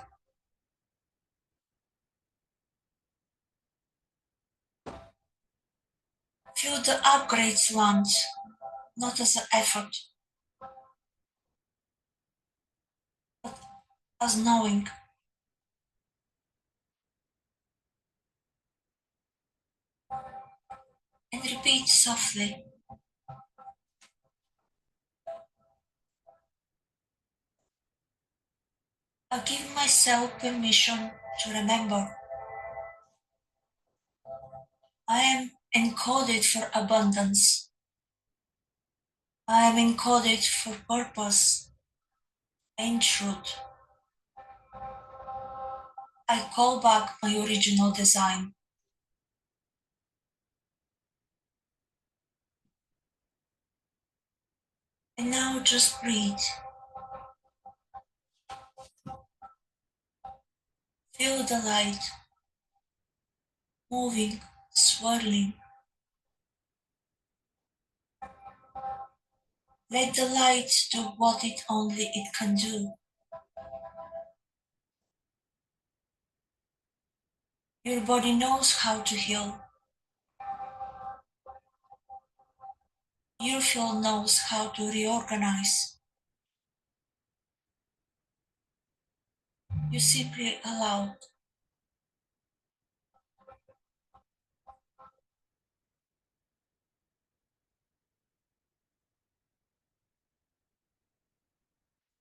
Feel the upgrades land, not as an effort, but as knowing. And repeat softly. I give myself permission to remember. I am encoded for abundance. I am encoded for purpose and truth. I call back my original design. And now just breathe. Feel the light moving, swirling. Let the light do what it only it can do. Your body knows how to heal. Your field knows how to reorganize. You simply allow.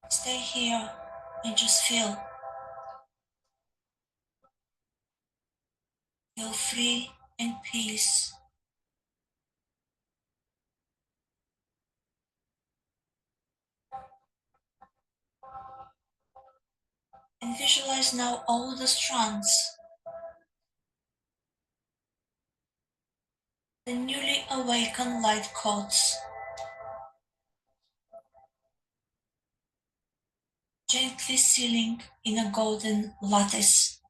Stay here and just feel. Feel free and peace. And visualize now all the strands, the newly awakened light codes, gently sealing in a golden lattice.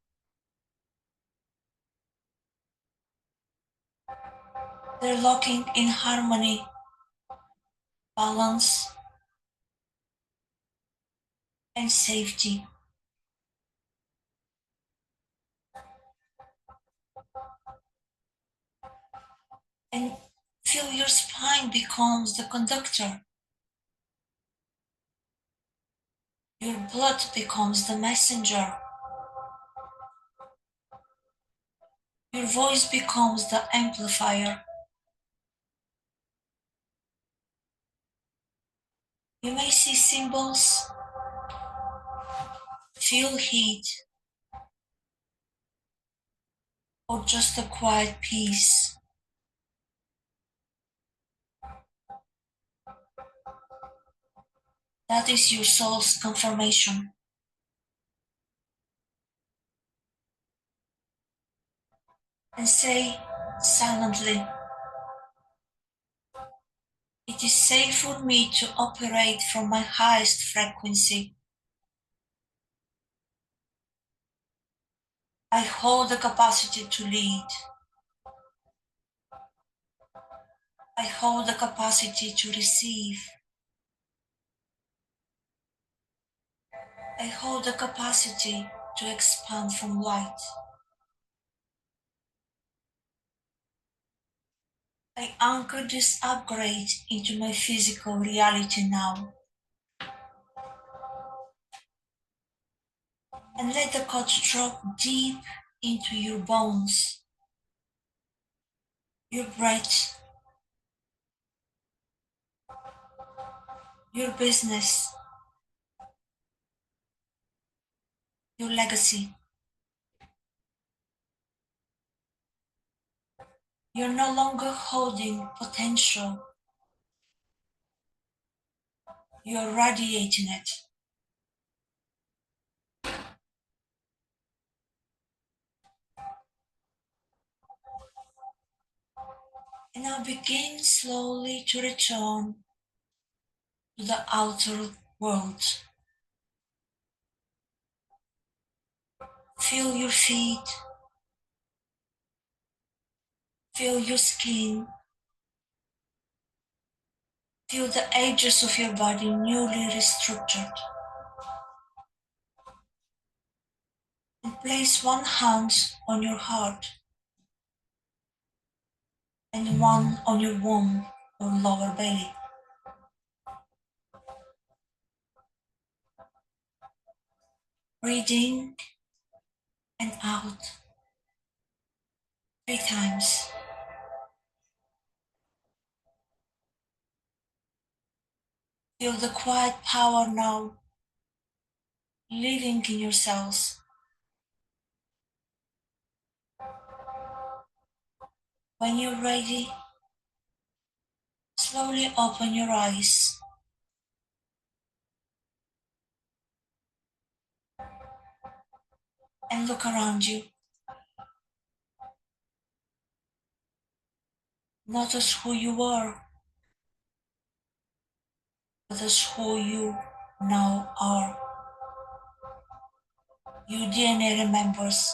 They're locking in harmony, balance, and safety. And feel your spine becomes the conductor. Your blood becomes the messenger. Your voice becomes the amplifier. You may see symbols, feel heat, or just a quiet peace. That is your soul's confirmation. And say silently, it is safe for me to operate from my highest frequency. I hold the capacity to lead. I hold the capacity to receive. I hold the capacity to expand from light. I anchor this upgrade into my physical reality now. And let the codes drop deep into your bones, your breath, your business, your legacy. You're no longer holding potential, you're radiating it. And now begin slowly to return to the outer world. Feel your feet, feel your skin, feel the edges of your body newly restructured. And place one hand on your heart and one on your womb or lower belly. Breathe in and out 3 times. Feel the quiet power now living in your cells. When you're ready, slowly open your eyes and look around you. Notice who you were, notice who you now are. Your DNA remembers,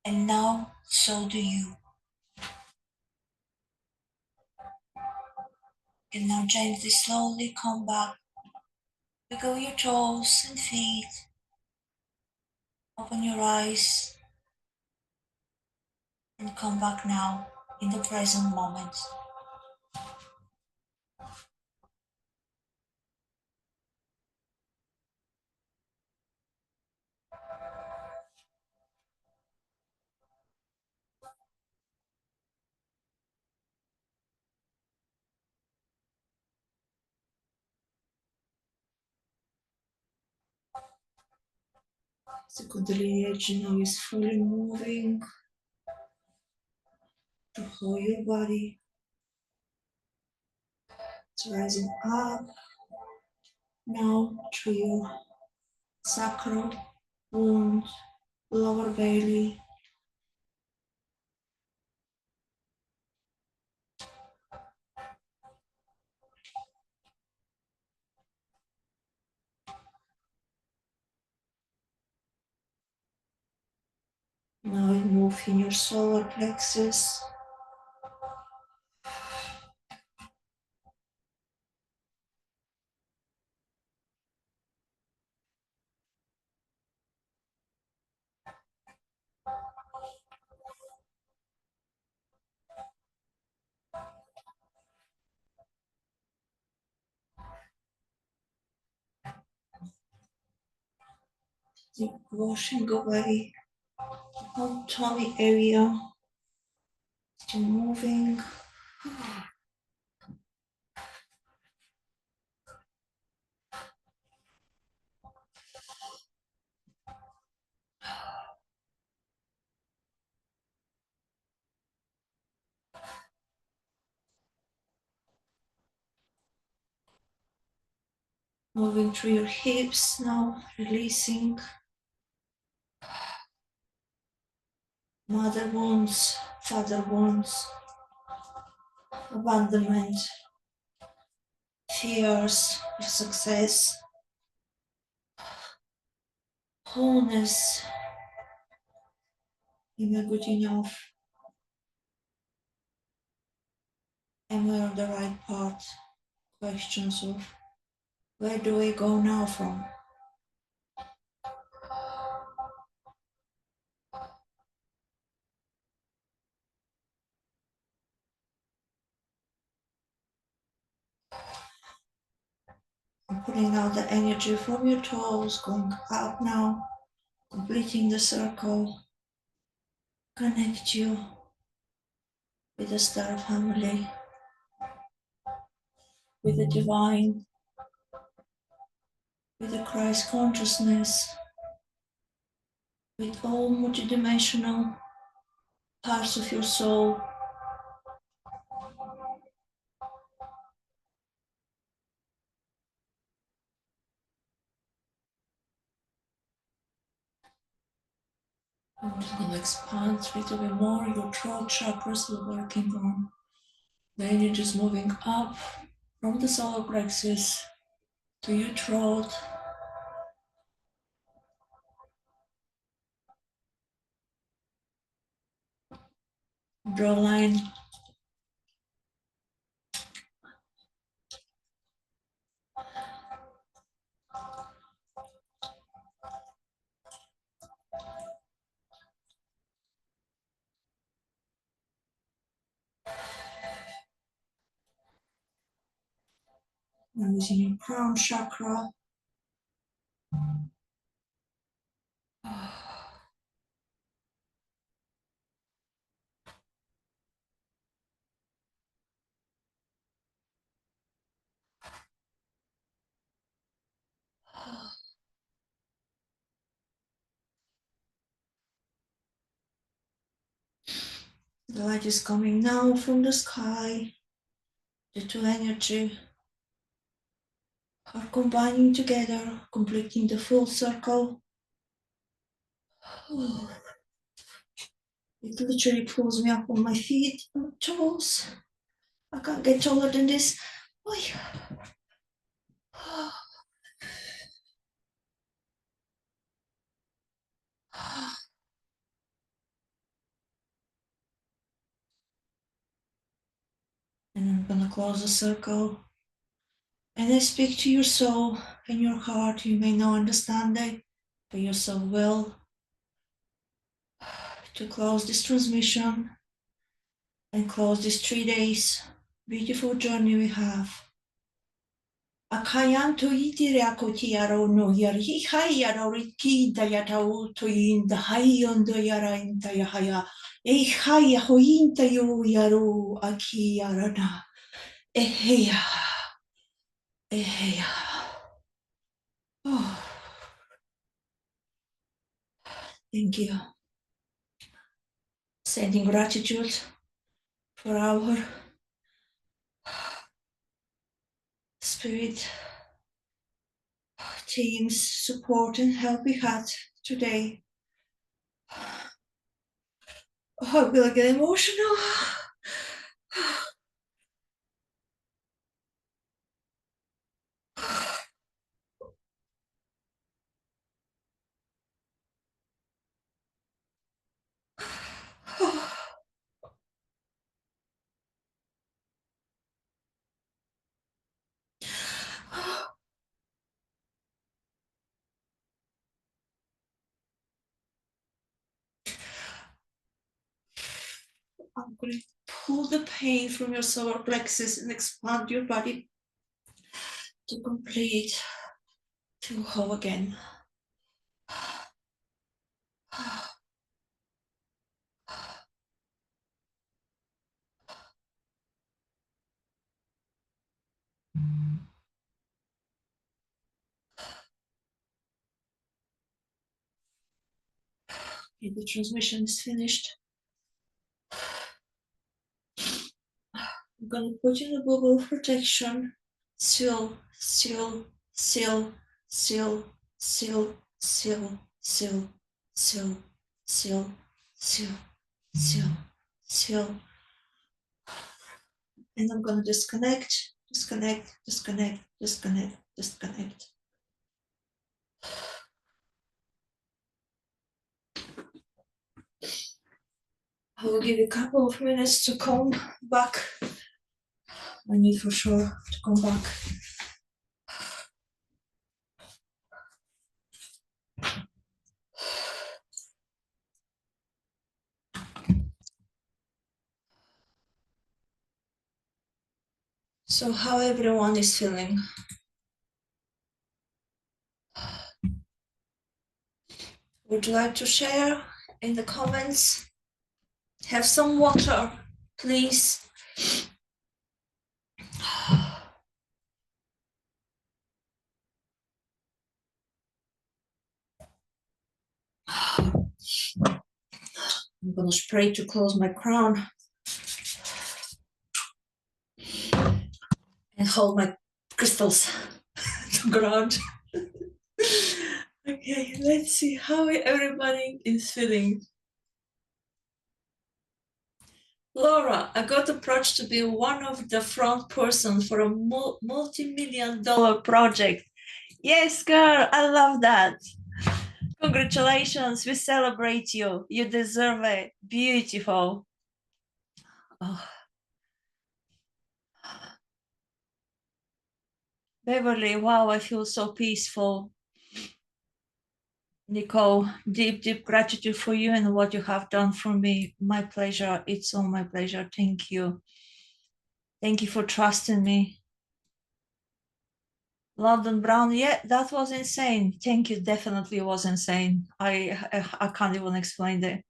and now so do you. And now gently, slowly come back. Wiggle your toes and feet. Open your eyes and come back now in the present moment. The Kundalini energy now is fully moving to whole your body. It's rising up now through your sacral, wound, lower belly. Now it moves in your solar plexus. Keep washing away the whole tummy area. Still moving. Moving through your hips now, releasing mother wounds, father wounds, abandonment, fears of success, wholeness. Am I good enough? Am I on the right path? Questions of where do I go now from? I'm pulling out the energy from your toes, going up now, completing the circle. Connect you with the star family, with the divine, with the Christ consciousness, with all multidimensional parts of your soul. I'm just going to expand a little bit more. Your throat chakras we're working on. The energy is moving up from the solar plexus to your throat, jawline, and using your crown chakra. The light is coming now from the sky. The two energy are combining together, completing the full circle. It literally pulls me up on my feet and toes. I can't get taller than this. And I'm gonna close the circle. And I speak to your soul and your heart. You may not understand it, but your soul will. To close this transmission and close these 3 days. Beautiful journey we have. Akayanto itireako tiaro no yari hayaro riki dayatao to in the hayon do yara in tayahaya. E haya hointa yo yaro aki yarana. Eheya. Eheya. Oh. Thank you. Sending gratitude for our spirit team's support and help we had today. Oh, I'm gonna get emotional. I'm going to pull the pain from your solar plexus and expand your body to complete, to whole again. Okay, the transmission is finished. I'm going to put in a bubble of protection. Seal, seal, seal, seal, seal, seal, seal, seal, seal, seal, seal, seal. And I'm going to disconnect, disconnect, disconnect, disconnect, disconnect. I will give you a couple of minutes to come back. I need for sure to come back. So how everyone is feeling? Would you like to share in the comments? Have some water, please. I'm gonna spray to close my crown and hold my crystals to ground. Okay, let's see how everybody is feeling. Laura, I got approached to be one of the front persons for a multi-million-dollar project. Yes, girl, I love that. Congratulations, we celebrate you. You deserve it. Beautiful. Oh. Beverly, wow, I feel so peaceful. Nicole, deep, deep gratitude for you and what you have done for me. My pleasure. It's all my pleasure. Thank you. Thank you for trusting me. London Brown, yeah, that was insane. Thank you. Definitely was insane. I can't even explain it.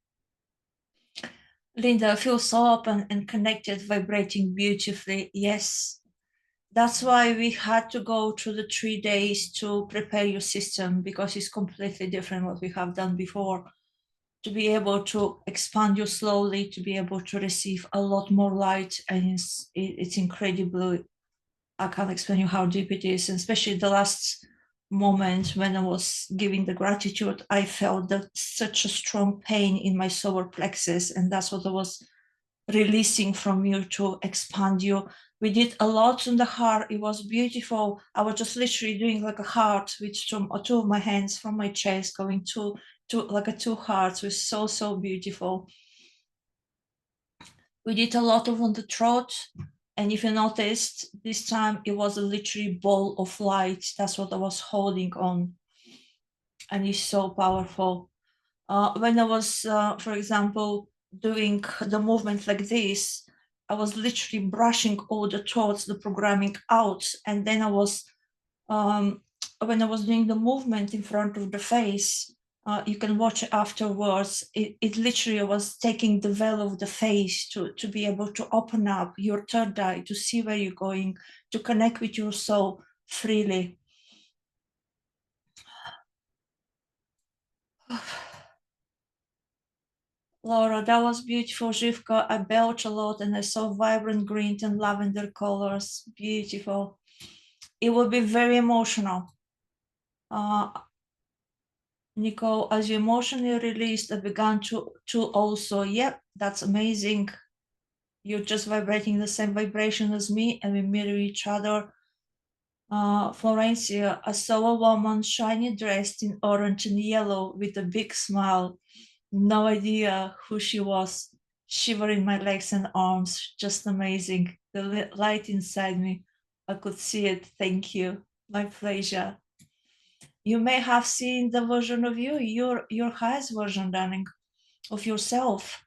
Linda, I feel so open and connected, vibrating beautifully. Yes. That's why we had to go through the 3 days to prepare your system, because it's completely different what we have done before. To be able to expand you slowly, to be able to receive a lot more light, and it's incredibly, I can't explain you how deep it is, and especially the last moment when I was giving the gratitude, I felt that such a strong pain in my solar plexus, and that's what I was releasing from you to expand you. We did a lot on the heart. It was beautiful. I was just literally doing like a heart with two of my hands from my chest, going to like a two hearts. It was so beautiful. We did a lot of on the throat, and if you noticed, this time it was a literally ball of light. That's what I was holding on, and it's so powerful. When I was, for example, doing the movement like this, I was literally brushing all the thoughts, the programming out, and then I was, when I was doing the movement in front of the face, you can watch it afterwards. It literally was taking the veil of the face to be able to open up your third eye, to see where you're going, to connect with your soul freely. Laura, that was beautiful, Zhivka. I belch a lot and I saw vibrant green and lavender colors. Beautiful. It will be very emotional. Nicole, as you emotionally released, I began to also, yep, that's amazing. You're just vibrating the same vibration as me and we mirror each other. Florencia, I saw a woman shiny dressed in orange and yellow with a big smile. No idea who she was. Shivering my legs and arms, just amazing. The light inside me, I could see it. Thank you. My pleasure. You may have seen the version of you, your highest version, darling, of yourself.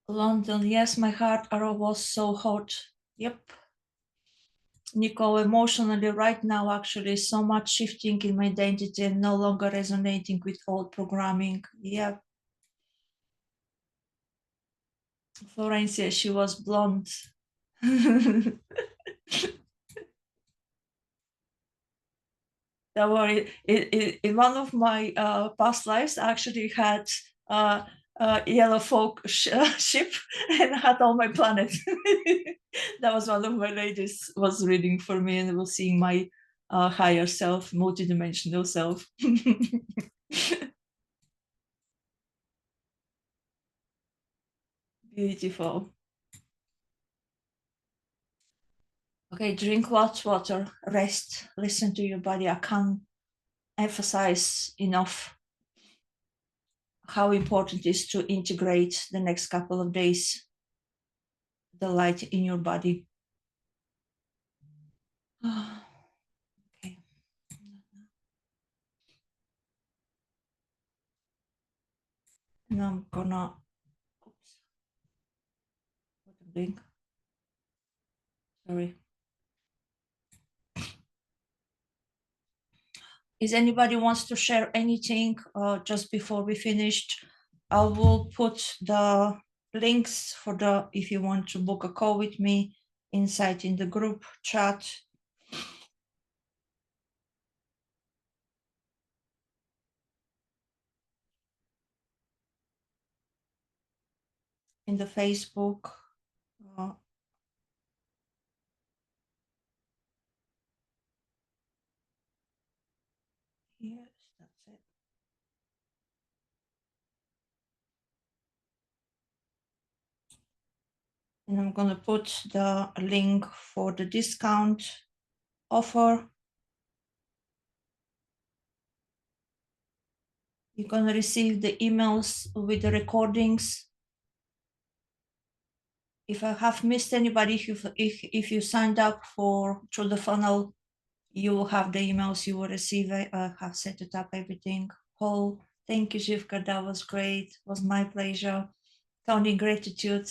London, yes, my heart arrow was so hot. Yep. Nicole, emotionally right now, actually, so much shifting in my identity and no longer resonating with old programming. Yep. Florencia, she was blonde. Don't worry. In one of my past lives, I actually had yellow folk ship and had all my planets. That was one of my ladies was reading for me and was seeing my higher self, multidimensional self. Beautiful. Okay, drink lots of water, rest, listen to your body. I can't emphasize enough how important it is to integrate the next couple of days the light in your body. Okay. And I'm gonna, oops, what I'm doing, sorry. Is anybody wants to share anything just before we finished? I will put the links for the, if you want to book a call with me, inside in the group chat. In the Facebook. Uh, yes, that's it. And I'm gonna put the link for the discount offer. You're gonna receive the emails with the recordings. If I have missed anybody, if you signed up for through the funnel, you will have the emails you will receive. I have set it up everything. Paul, thank you, Zhivka. That was great. It was my pleasure. Tony, gratitude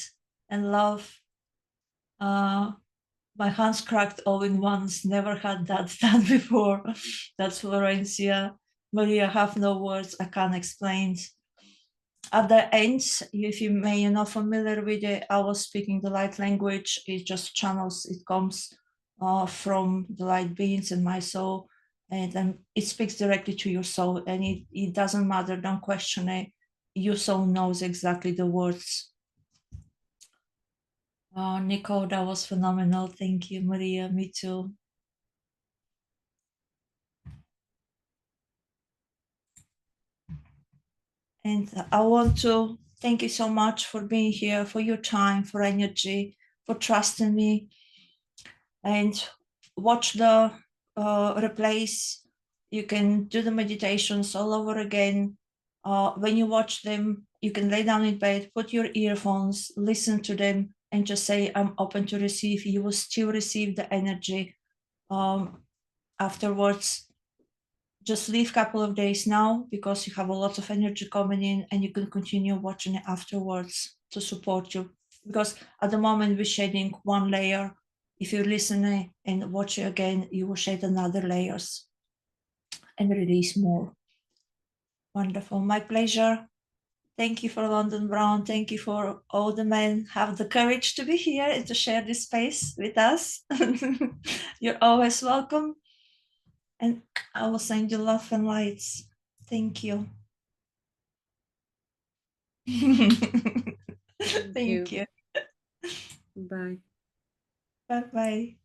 and love. My hands cracked all in once. Never had that done before. That's Florencia. Maria, I have no words. I can't explain. At the end, if you may you're not familiar with it, I was speaking the light language. It just channels. It comes from the light beings and my soul, and it speaks directly to your soul. And it doesn't matter. Don't question it. Your soul knows exactly the words. Nicole, that was phenomenal. Thank you, Maria. Me too. And I want to thank you so much for being here, for your time, for energy, for trusting me. And watch the replays. You can do the meditations all over again. When you watch them, you can lay down in bed, put your earphones, listen to them, and just say, I'm open to receive. You will still receive the energy afterwards. Just leave a couple of days now because you have a lot of energy coming in and you can continue watching it afterwards to support you. Because at the moment we're shading one layer. If you listen and watch it again, you will shade another layers and release more. Wonderful. My pleasure. Thank you for London Brown. Thank you for all the men have the courage to be here and to share this space with us. You're always welcome. And I will send you love and lights. Thank you. Thank you. Bye. Bye bye.